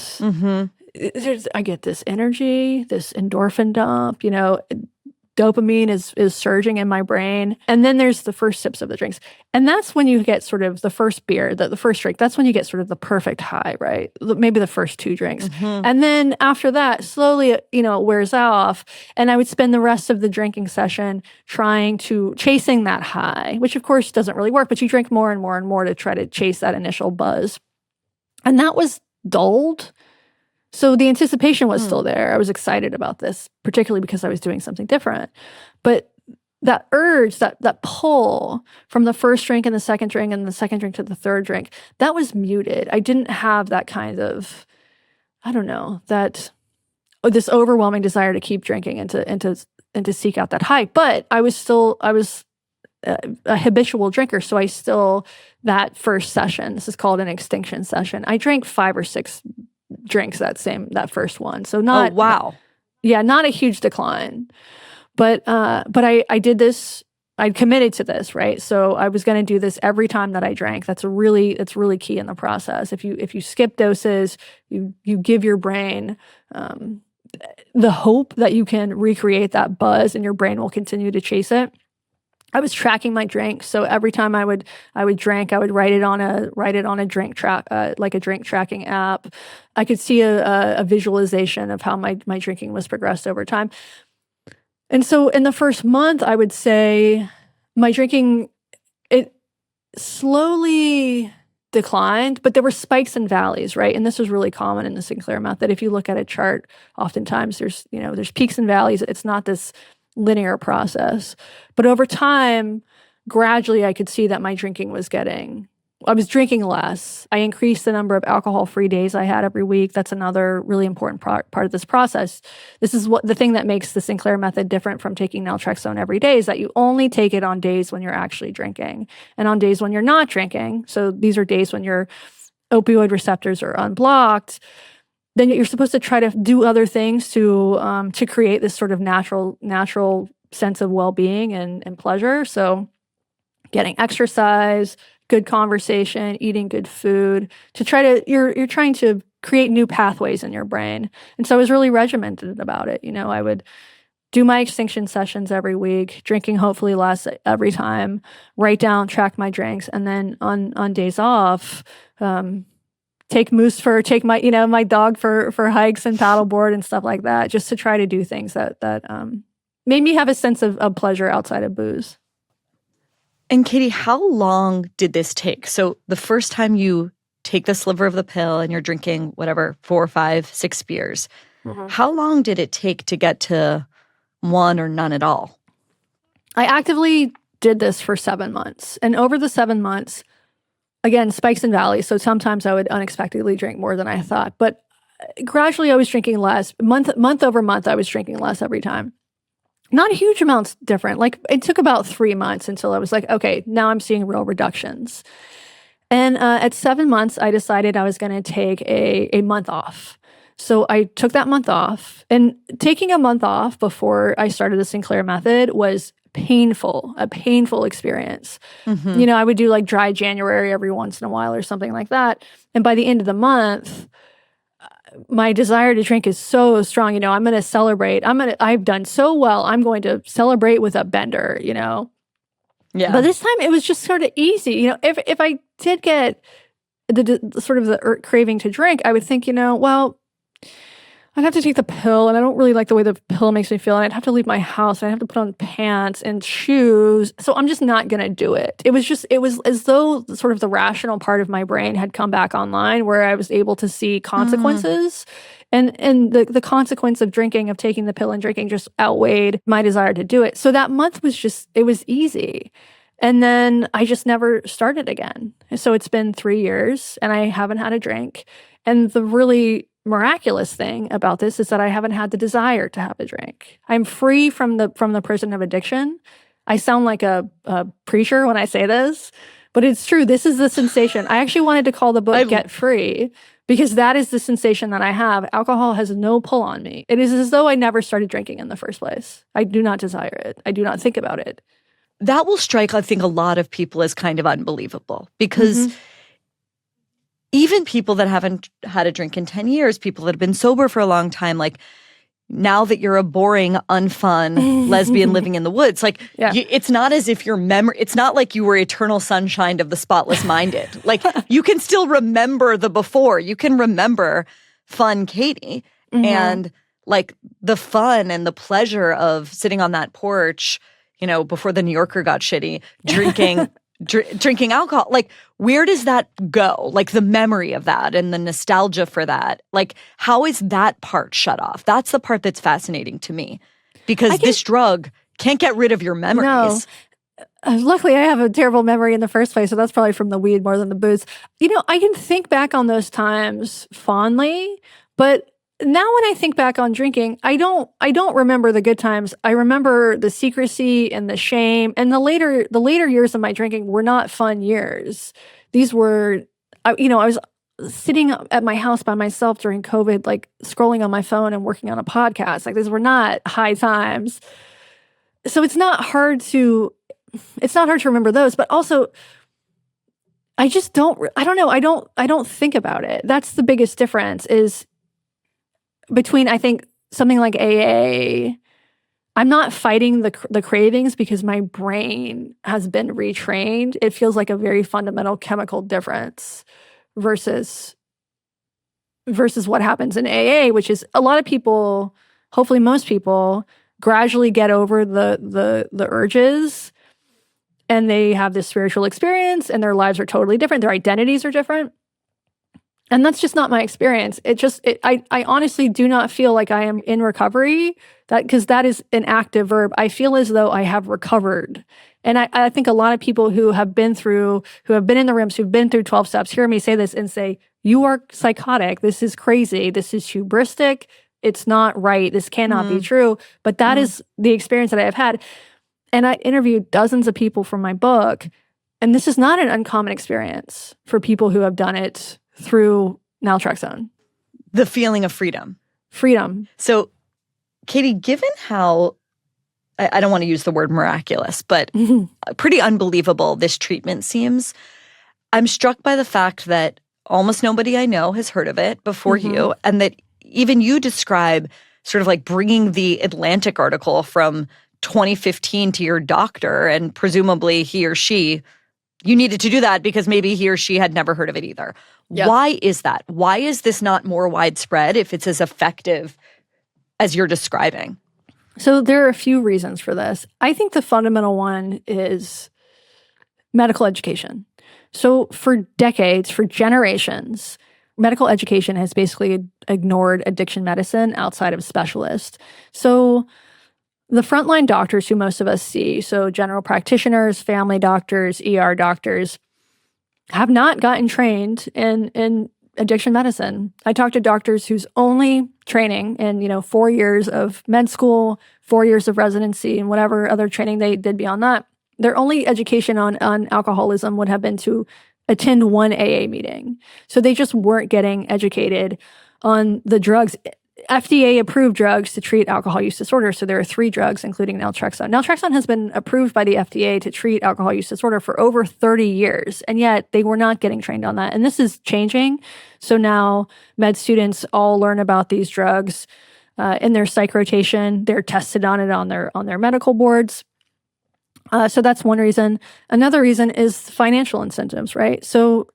[SPEAKER 2] I get this energy, this endorphin dump, dopamine is surging in my brain. And then there's the first sips of the drinks. And that's when you get sort of the first beer, the first drink. That's when you get sort of the perfect high, right? Maybe the first two drinks. And then after that, slowly, it wears off. And I would spend the rest of the drinking session chasing that high, which of course doesn't really work, but you drink more and more and more to try to chase that initial buzz. And that was dulled. So the anticipation was still there. I was excited about this, particularly because I was doing something different. But that urge, that pull from the first drink and the second drink and the second drink to the third drink, that was muted. I didn't have that kind of, this overwhelming desire to keep drinking and to seek out that high. But I was a habitual drinker. So that first session, this is called an extinction session, I drank 5 or 6 drinks that first one. So not,
[SPEAKER 1] oh, wow.
[SPEAKER 2] Yeah, not a huge decline. But I did this, I committed to this, right? So I was going to do this every time that I drank. It's really key in the process. If you skip doses, you give your brain the hope that you can recreate that buzz and your brain will continue to chase it. I was tracking my drink, so every time I would drink, I would write it on a drink track, like a drink tracking app. I could see a visualization of how my drinking was progressed over time. And so in the first month, I would say my drinking, it slowly declined, but there were spikes and valleys, right? And this was really common in the Sinclair method. If you look at a chart, oftentimes there's peaks and valleys. It's not this linear process. But over time, gradually I could see that my drinking I was drinking less. I increased the number of alcohol-free days I had every week. That's another really important part of this process. This is the thing that makes the Sinclair method different from taking naltrexone every day, is that you only take it on days when you're actually drinking. And on days when you're not drinking, so these are days when your opioid receptors are unblocked, then you're supposed to try to do other things to create this sort of natural sense of well-being and pleasure. So getting exercise, good conversation, eating good food, you're trying to create new pathways in your brain. And so I was really regimented about it. I would do my extinction sessions every week, drinking hopefully less every time, write down, track my drinks, and then on days off, take my dog for hikes and paddleboard and stuff like that, just to try to do things that made me have a sense of pleasure outside of booze.
[SPEAKER 1] And Katie, how long did this take? So the first time you take the sliver of the pill and you're drinking whatever, 4, 5, 6 beers, how long did it take to get to 1 or none at all?
[SPEAKER 2] I actively did this for 7 months. And over the 7 months, again, spikes and valleys. So sometimes I would unexpectedly drink more than I thought. But gradually I was drinking less. Month over month, I was drinking less every time. Not huge amounts different. Like, it took about 3 months until I was like, okay, now I'm seeing real reductions. And at 7 months, I decided I was going to take a month off. So I took that month off. And taking a month off before I started the Sinclair method was a painful experience. Mm-hmm. I would do like dry January every once in a while or something like that. And by the end of the month, my desire to drink is so strong. I'm going to celebrate. I've done so well. I'm going to celebrate with a bender, Yeah. But this time it was just sort of easy. If I did get the sort of the craving to drink, I would think, well, I'd have to take the pill, and I don't really like the way the pill makes me feel. And I'd have to leave my house, and I'd have to put on pants and shoes. So I'm just not going to do it. It was as though sort of the rational part of my brain had come back online, where I was able to see consequences. And the consequence of taking the pill and drinking just outweighed my desire to do it. So that month it was easy. And then I just never started again. So it's been 3 years, and I haven't had a drink. And the really miraculous thing about this is that I haven't had the desire to have a drink. I'm free from the prison of addiction. I sound like a preacher when I say this, but it's true. This is the sensation. I actually wanted to call the book Get Free, because that is the sensation that I have. Alcohol has no pull on me. It is as though I never started drinking in the first place. I do not desire it. I do not think about it.
[SPEAKER 1] That will strike, I think, a lot of people as kind of unbelievable, because even people that haven't had a drink in 10 years, people that have been sober for a long time, like, now that you're a boring, unfun lesbian living in the woods, like, it's not as if your memory, it's not like you were eternal sunshine of the spotless minded. Like, you can still remember the before. You can remember fun Katie and like the fun and the pleasure of sitting on that porch, before the New Yorker got shitty, drinking alcohol. Like, where does that go? Like, the memory of that and the nostalgia for that. Like, how is that part shut off? That's the part that's fascinating to me, because this drug can't get rid of your memories.
[SPEAKER 2] No. Luckily, I have a terrible memory in the first place, so that's probably from the weed more than the booze. I can think back on those times fondly, but now when I think back on drinking, I don't remember the good times. I remember the secrecy and the shame. And the later years of my drinking were not fun years. These were, I was sitting at my house by myself during COVID, like scrolling on my phone and working on a podcast. Like, these were not high times. So it's not hard to remember those, but also I don't think about it. That's the biggest difference is between, I think, something like AA, I'm not fighting the cravings because my brain has been retrained. It feels like a very fundamental chemical difference versus what happens in AA, which is a lot of people, hopefully most people, gradually get over the urges, and they have this spiritual experience, and their lives are totally different. Their identities are different. And that's just not my experience. I honestly do not feel like I am in recovery, because that is an active verb. I feel as though I have recovered. And I think a lot of people who have been in the rooms, who've been through 12 steps, hear me say this and say, you are psychotic. This is crazy. This is hubristic. It's not right. This cannot be true. But that is the experience that I have had. And I interviewed dozens of people from my book. And this is not an uncommon experience for people who have done it through naltrexone.
[SPEAKER 1] The feeling of freedom.
[SPEAKER 2] Freedom.
[SPEAKER 1] So, Katie, given how, I don't want to use the word miraculous, but pretty unbelievable this treatment seems, I'm struck by the fact that almost nobody I know has heard of it before you, and that even you describe sort of like bringing the Atlantic article from 2015 to your doctor, and presumably he or she, you needed to do that because maybe he or she had never heard of it either. Yep. Why is that? Why is this not more widespread if it's as effective as you're describing?
[SPEAKER 2] So there are a few reasons for this. I think the fundamental one is medical education. So for decades, for generations, medical education has basically ignored addiction medicine outside of specialists. So the frontline doctors who most of us see, so general practitioners, family doctors, ER doctors, have not gotten trained in addiction medicine. I talk to doctors whose only training in 4 years of med school, 4 years of residency, and whatever other training they did beyond that, their only education on alcoholism would have been to attend one AA meeting. So they just weren't getting educated on the drugs. FDA-approved drugs to treat alcohol use disorder. So there are 3 drugs, including naltrexone. Naltrexone has been approved by the FDA to treat alcohol use disorder for over 30 years, and yet they were not getting trained on that. And this is changing. So now med students all learn about these drugs in their psych rotation. They're tested on it on their medical boards. So that's one reason. Another reason is financial incentives, right? So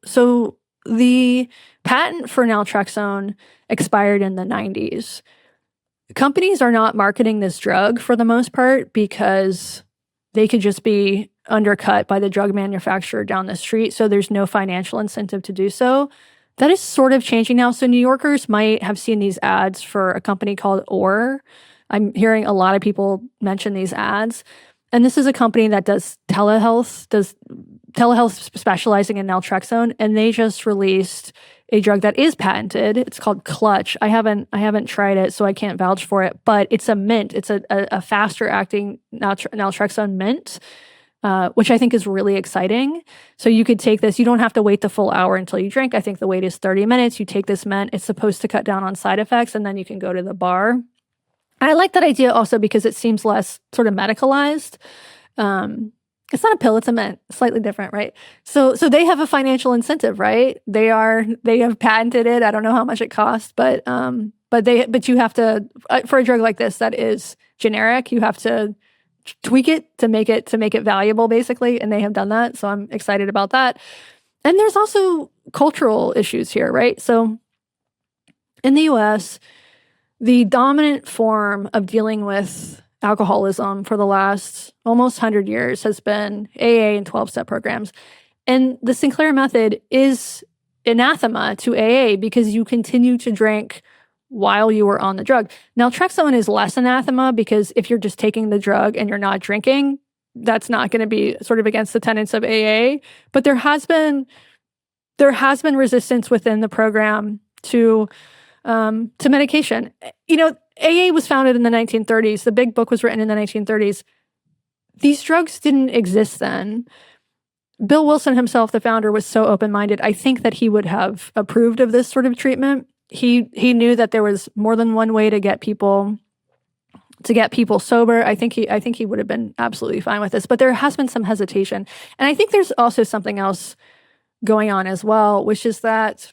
[SPEAKER 2] the patent for naltrexone expired in the 90s. Companies are not marketing this drug for the most part because they could just be undercut by the drug manufacturer down the street. So there's no financial incentive to do so. That is sort of changing now. So New Yorkers might have seen these ads for a company called Or. I'm hearing a lot of people mention these ads. And this is a company that does telehealth specializing in naltrexone, and they just released a drug that is patented. It's called Clutch. I haven't tried it, so I can't vouch for it, but it's a mint. It's a faster acting naltrexone mint, which I think is really exciting. So you could take this. You don't have to wait the full hour until you drink. I think the wait is 30 minutes. You take this mint. It's supposed to cut down on side effects, and then you can go to the bar. I like that idea also because it seems less sort of medicalized. It's not a pill, it's a mint. Slightly different, right? So they have a financial incentive, right? They have patented it. I don't know how much it costs, but you have to, for a drug like this that is generic, you have to tweak it to make it valuable, basically, and they have done that. So I'm excited about that. And there's also cultural issues here, right? So in the US, the dominant form of dealing with alcoholism for the last almost 100 years has been AA and 12-step programs. And the Sinclair method is anathema to AA because you continue to drink while you were on the drug. Naltrexone is less anathema because if you're just taking the drug and you're not drinking, that's not going to be sort of against the tenets of AA. But there has been resistance within the program to medication. AA was founded in the 1930s. The big book was written in the 1930s. These drugs didn't exist then. Bill Wilson himself, the founder, was so open-minded. I think that he would have approved of this sort of treatment. He knew that there was more than one way to get people sober. I think he would have been absolutely fine with this. But there has been some hesitation. And I think there's also something else going on as well, which is that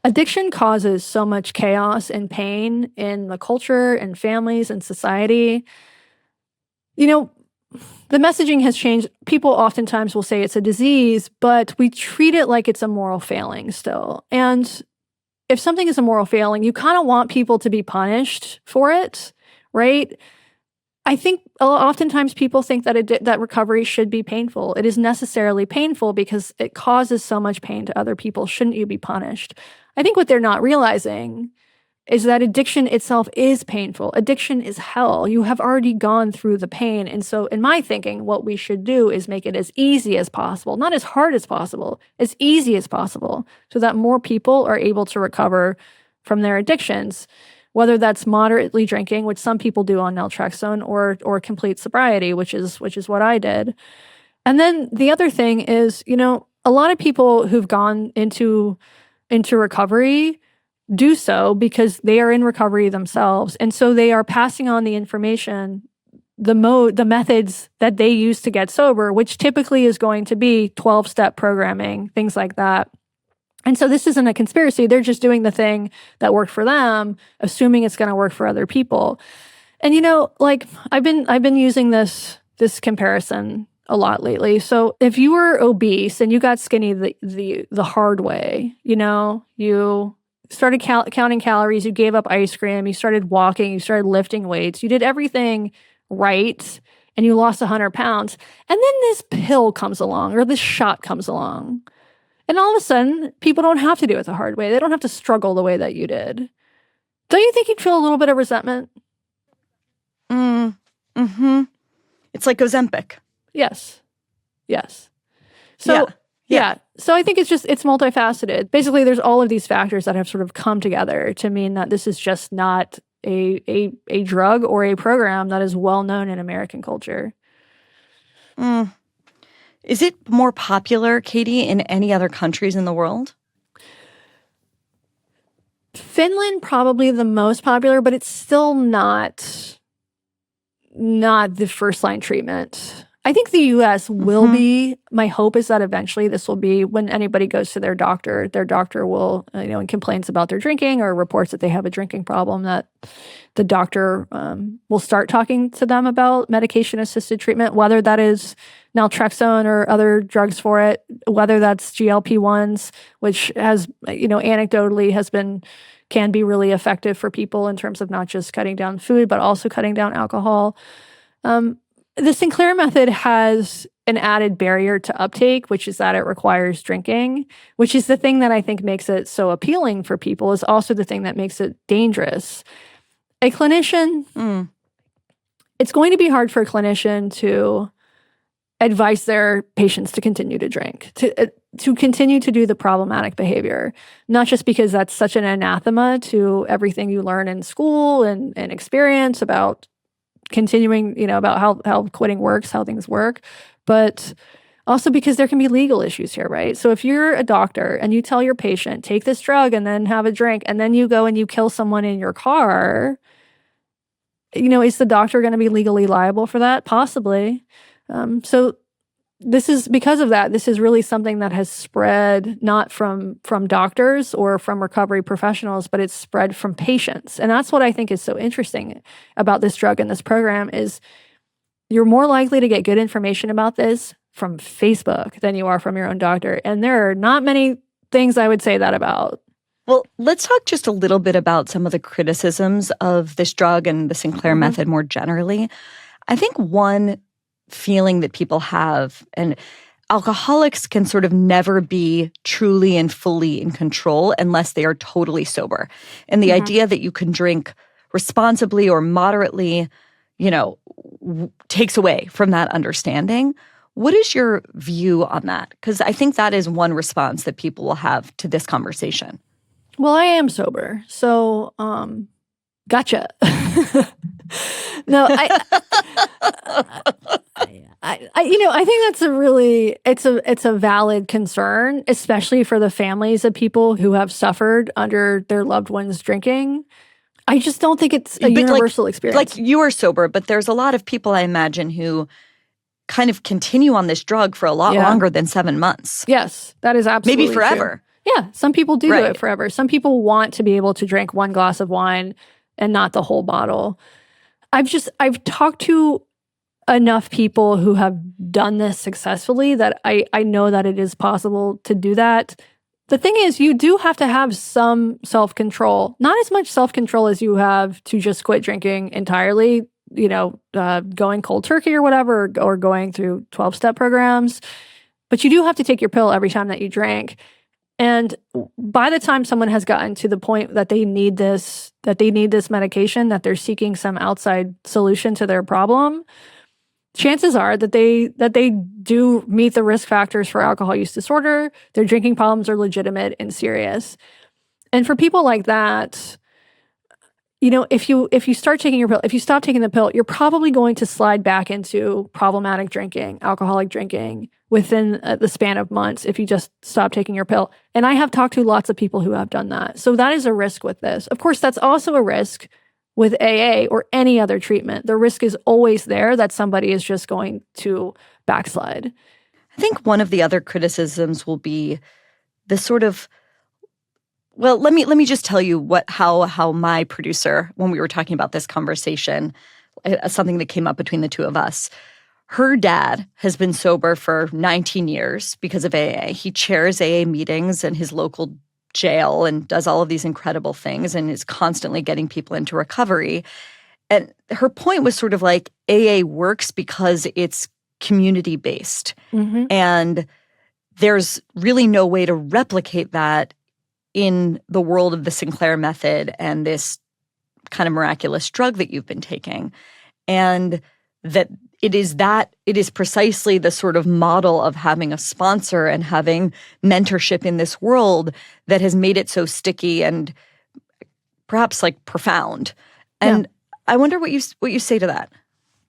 [SPEAKER 2] Addiction causes so much chaos and pain in the culture and families and society. You know, the messaging has changed. People oftentimes will say it's a disease, but we treat it like it's a moral failing still. And if something is a moral failing, you kind of want people to be punished for it, right? I think oftentimes people think that recovery should be painful. It is necessarily painful because it causes so much pain to other people. Shouldn't you be punished? I think what they're not realizing is that addiction itself is painful. Addiction is hell. You have already gone through the pain. And so in my thinking, what we should do is make it as easy as possible, not as hard as possible, as easy as possible, so that more people are able to recover from their addictions, whether that's moderately drinking, which some people do on naltrexone, or complete sobriety, which is what I did. And then the other thing is, a lot of people who've gone into recovery do so because they are in recovery themselves. And so they are passing on the information, the methods that they use to get sober, which typically is going to be 12-step programming, things like that. And so this isn't a conspiracy. They're just doing the thing that worked for them, assuming it's going to work for other people. And I've been using this comparison a lot lately. So if you were obese and you got skinny the hard way, you started counting calories, you gave up ice cream, you started walking, you started lifting weights, you did everything right, and you lost 100 pounds. And then this pill comes along or this shot comes along. And all of a sudden, people don't have to do it the hard way. They don't have to struggle the way that you did. Don't you think you'd feel a little bit of resentment?
[SPEAKER 1] It's like Ozempic.
[SPEAKER 2] Yes. So, yeah. So I think it's multifaceted. Basically, there's all of these factors that have sort of come together to mean that this is just not a drug or a program that is well known in American culture.
[SPEAKER 1] Is it more popular, Katie, in any other countries in the world?
[SPEAKER 2] Finland probably the most popular, but it's still not the first line treatment. I think the U.S. will be. My hope is that eventually this will be when anybody goes to their doctor will, and complains about their drinking or reports that they have a drinking problem, that the doctor will start talking to them about medication-assisted treatment, whether that is naltrexone or other drugs for it, whether that's GLP-1s, which has, anecdotally can be really effective for people in terms of not just cutting down food, but also cutting down alcohol. The Sinclair method has an added barrier to uptake, which is that it requires drinking, which is the thing that I think makes it so appealing for people, is also the thing that makes it dangerous. A clinician, it's going to be hard for a clinician to advise their patients to continue to drink, to continue to do the problematic behavior, not just because that's such an anathema to everything you learn in school and experience about continuing, about how quitting works, how things work, but also because there can be legal issues here, right? So if you're a doctor and you tell your patient, take this drug and then have a drink, and then you go and you kill someone in your car, is the doctor going to be legally liable for that? Possibly. So this is because of that. This is really something that has spread not from doctors or from recovery professionals, but it's spread from patients. And that's what I think is so interesting about this drug and this program is you're more likely to get good information about this from Facebook than you are from your own doctor. And there are not many things I would say that about.
[SPEAKER 1] Well, let's talk just a little bit about some of the criticisms of this drug and the Sinclair method more generally. I think one feeling that people have, and alcoholics can sort of never be truly and fully in control unless they are totally sober. And the idea that you can drink responsibly or moderately, takes away from that understanding. What is your view on that? Because I think that is one response that people will have to this conversation.
[SPEAKER 2] Well, I am sober, so gotcha. No, I think that's it's a valid concern, especially for the families of people who have suffered under their loved ones drinking. I just don't think it's a universal experience.
[SPEAKER 1] Like you are sober, but there's a lot of people I imagine who kind of continue on this drug for a lot longer than 7 months.
[SPEAKER 2] Yes, that is absolutely
[SPEAKER 1] maybe forever.
[SPEAKER 2] True. Yeah, some people do
[SPEAKER 1] Right.
[SPEAKER 2] it forever. Some people want to be able to drink one glass of wine and not the whole bottle. I've talked to enough people who have done this successfully that I know that it is possible to do that. The thing is, you do have to have some self-control. Not as much self-control as you have to just quit drinking entirely, going cold turkey or whatever, or going through 12-step programs. But you do have to take your pill every time that you drink. And by the time someone has gotten to the point that they need this medication, that they're seeking some outside solution to their problem, chances are that they do meet the risk factors for alcohol use disorder. Their drinking problems are legitimate and serious. And for people like that, if you start taking your pill, if you stop taking the pill, you're probably going to slide back into problematic drinking, alcoholic drinking within the span of months if you just stop taking your pill. And I have talked to lots of people who have done that. So that is a risk with this. Of course, that's also a risk with AA or any other treatment. The risk is always there that somebody is just going to backslide.
[SPEAKER 1] I think one of the other criticisms will be this sort of, well, let me just tell you how my producer, when we were talking about this conversation, something that came up between the two of us. Her dad has been sober for 19 years because of AA. He chairs AA meetings in his local jail and does all of these incredible things and is constantly getting people into recovery. And her point was sort of like AA works because it's community-based.
[SPEAKER 2] Mm-hmm.
[SPEAKER 1] And there's really no way to replicate that in the world of the Sinclair method and this kind of miraculous drug that you've been taking. And that it is precisely the sort of model of having a sponsor and having mentorship in this world that has made it so sticky and perhaps like profound. And I wonder what you say to that.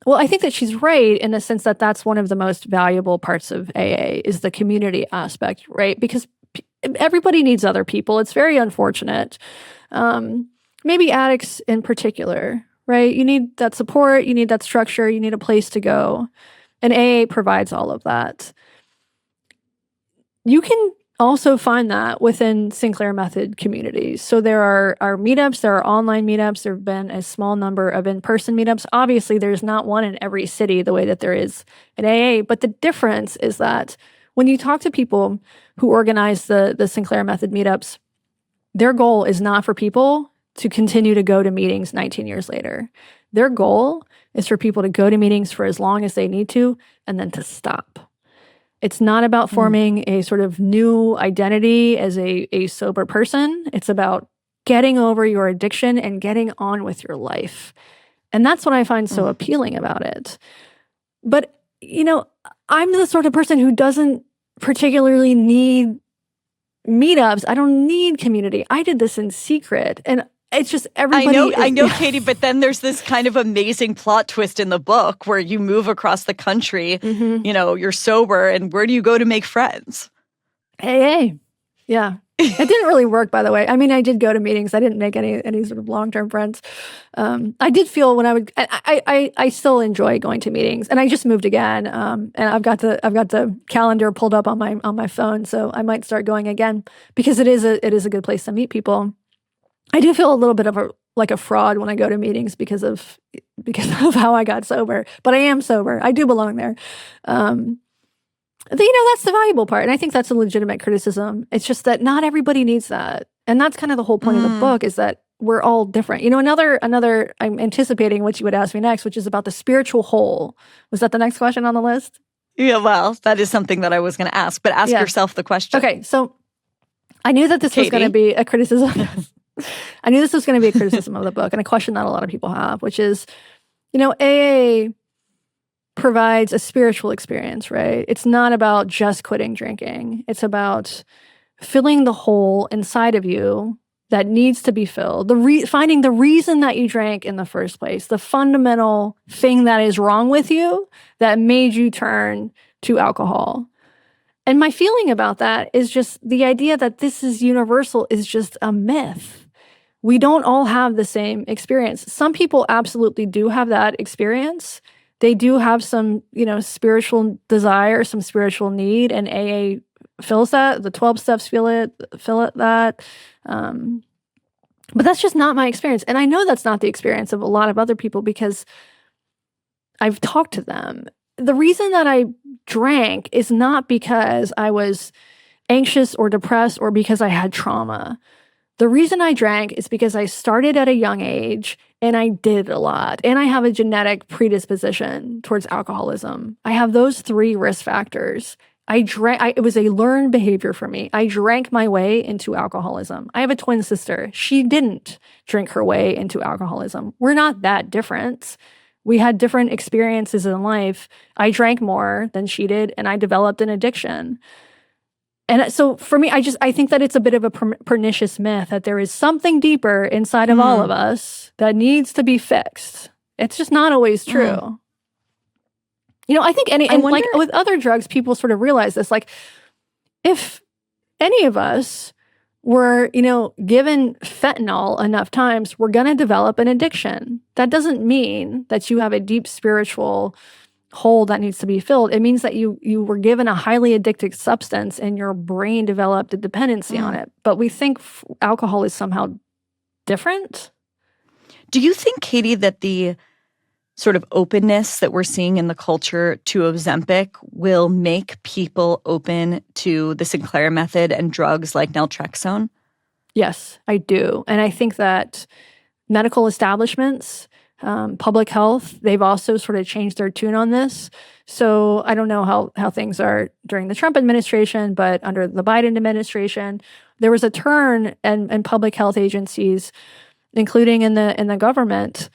[SPEAKER 2] Well, I think that she's right in the sense that that's one of the most valuable parts of AA is the community aspect, right? Because everybody needs other people. It's very unfortunate. Maybe addicts in particular, right? You need that support, you need that structure, you need a place to go. And AA provides all of that. You can also find that within Sinclair method communities. So there are meetups, there are online meetups, there have been a small number of in-person meetups. Obviously, there's not one in every city the way that there is in AA, but the difference is that when you talk to people who organize the Sinclair method meetups, their goal is not for people to continue to go to meetings 19 years later. Their goal is for people to go to meetings for as long as they need to and then to stop. It's not about forming a sort of new identity as a sober person. It's about getting over your addiction and getting on with your life. And that's what I find so appealing about it. But, I'm the sort of person who doesn't particularly need meetups. I don't need community. I did this in secret. And it's just everybody.
[SPEAKER 1] I know, Katie, but then there's this kind of amazing plot twist in the book where you move across the country, you're sober, and where do you go to make friends?
[SPEAKER 2] AA. Yeah. It didn't really work, by the way. I mean, I did go to meetings. I didn't make any sort of long-term friends. I did feel when I still enjoy going to meetings, and I just moved again. And I've got the calendar pulled up on my phone, so I might start going again because it is a good place to meet people. I do feel a little bit of a fraud when I go to meetings because of how I got sober, but I am sober. I do belong there. That's the valuable part. And I think that's a legitimate criticism. It's just that not everybody needs that. And that's kind of the whole point of the book is that we're all different. Another, I'm anticipating what you would ask me next, which is about the spiritual whole. Was that the next question on the list?
[SPEAKER 1] Yeah, well, that is something that I was going to ask, but ask yourself the question.
[SPEAKER 2] Okay, so I knew that this was going to be a criticism. I knew this was going to be a criticism of the book and a question that a lot of people have, which is, AA provides a spiritual experience, right? It's not about just quitting drinking. It's about filling the hole inside of you that needs to be filled, finding the reason that you drank in the first place, the fundamental thing that is wrong with you that made you turn to alcohol. And my feeling about that is just the idea that this is universal is just a myth. We don't all have the same experience. Some people absolutely do have that experience. They do have some, spiritual desire, some spiritual need, and AA fills that. The 12 steps fill that. But that's just not my experience. And I know that's not the experience of a lot of other people because I've talked to them. The reason that I drank is not because I was anxious or depressed or because I had trauma. The reason I drank is because I started at a young age and I did a lot. And I have a genetic predisposition towards alcoholism. I have those 3 risk factors. It was a learned behavior for me. I drank my way into alcoholism. I have a twin sister. She didn't drink her way into alcoholism. We're not that different. We had different experiences in life. I drank more than she did, and I developed an addiction. And so for me, I think that it's a bit of a pernicious myth that there is something deeper inside of all of us that needs to be fixed. It's just not always true. I think like with other drugs, people sort of realize this. Like, if any of us were, given fentanyl enough times, we're going to develop an addiction. That doesn't mean that you have a deep spiritual hole that needs to be filled. It means that you were given a highly addictive substance and your brain developed a dependency on it. But we think alcohol is somehow different.
[SPEAKER 1] Do you think, Katie, that the sort of openness that we're seeing in the culture to Ozempic will make people open to the Sinclair method and drugs like naltrexone?
[SPEAKER 2] Yes, I do. And I think that medical establishments, public health, they've also sort of changed their tune on this. So I don't know how things are during the Trump administration, but under the Biden administration, there was a turn in public health agencies, including in the government,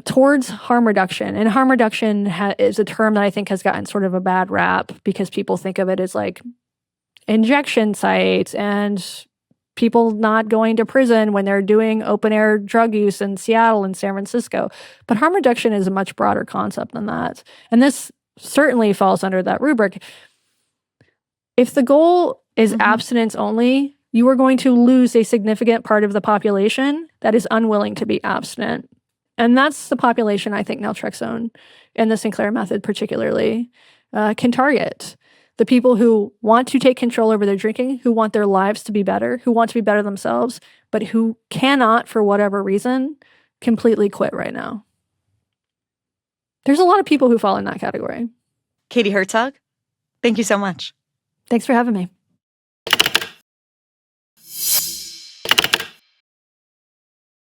[SPEAKER 2] towards harm reduction. And harm reduction is a term that I think has gotten sort of a bad rap because people think of it as like injection sites and people not going to prison when they're doing open air drug use in Seattle and San Francisco. But harm reduction is a much broader concept than that. And this certainly falls under that rubric. If the goal is abstinence only, you are going to lose a significant part of the population that is unwilling to be abstinent. And that's the population I think naltrexone and the Sinclair method particularly can target. The people who want to take control over their drinking, who want their lives to be better, who want to be better themselves, but who cannot, for whatever reason, completely quit right now. There's a lot of people who fall in that category.
[SPEAKER 1] Katie Herzog, thank you so much.
[SPEAKER 2] Thanks for having me.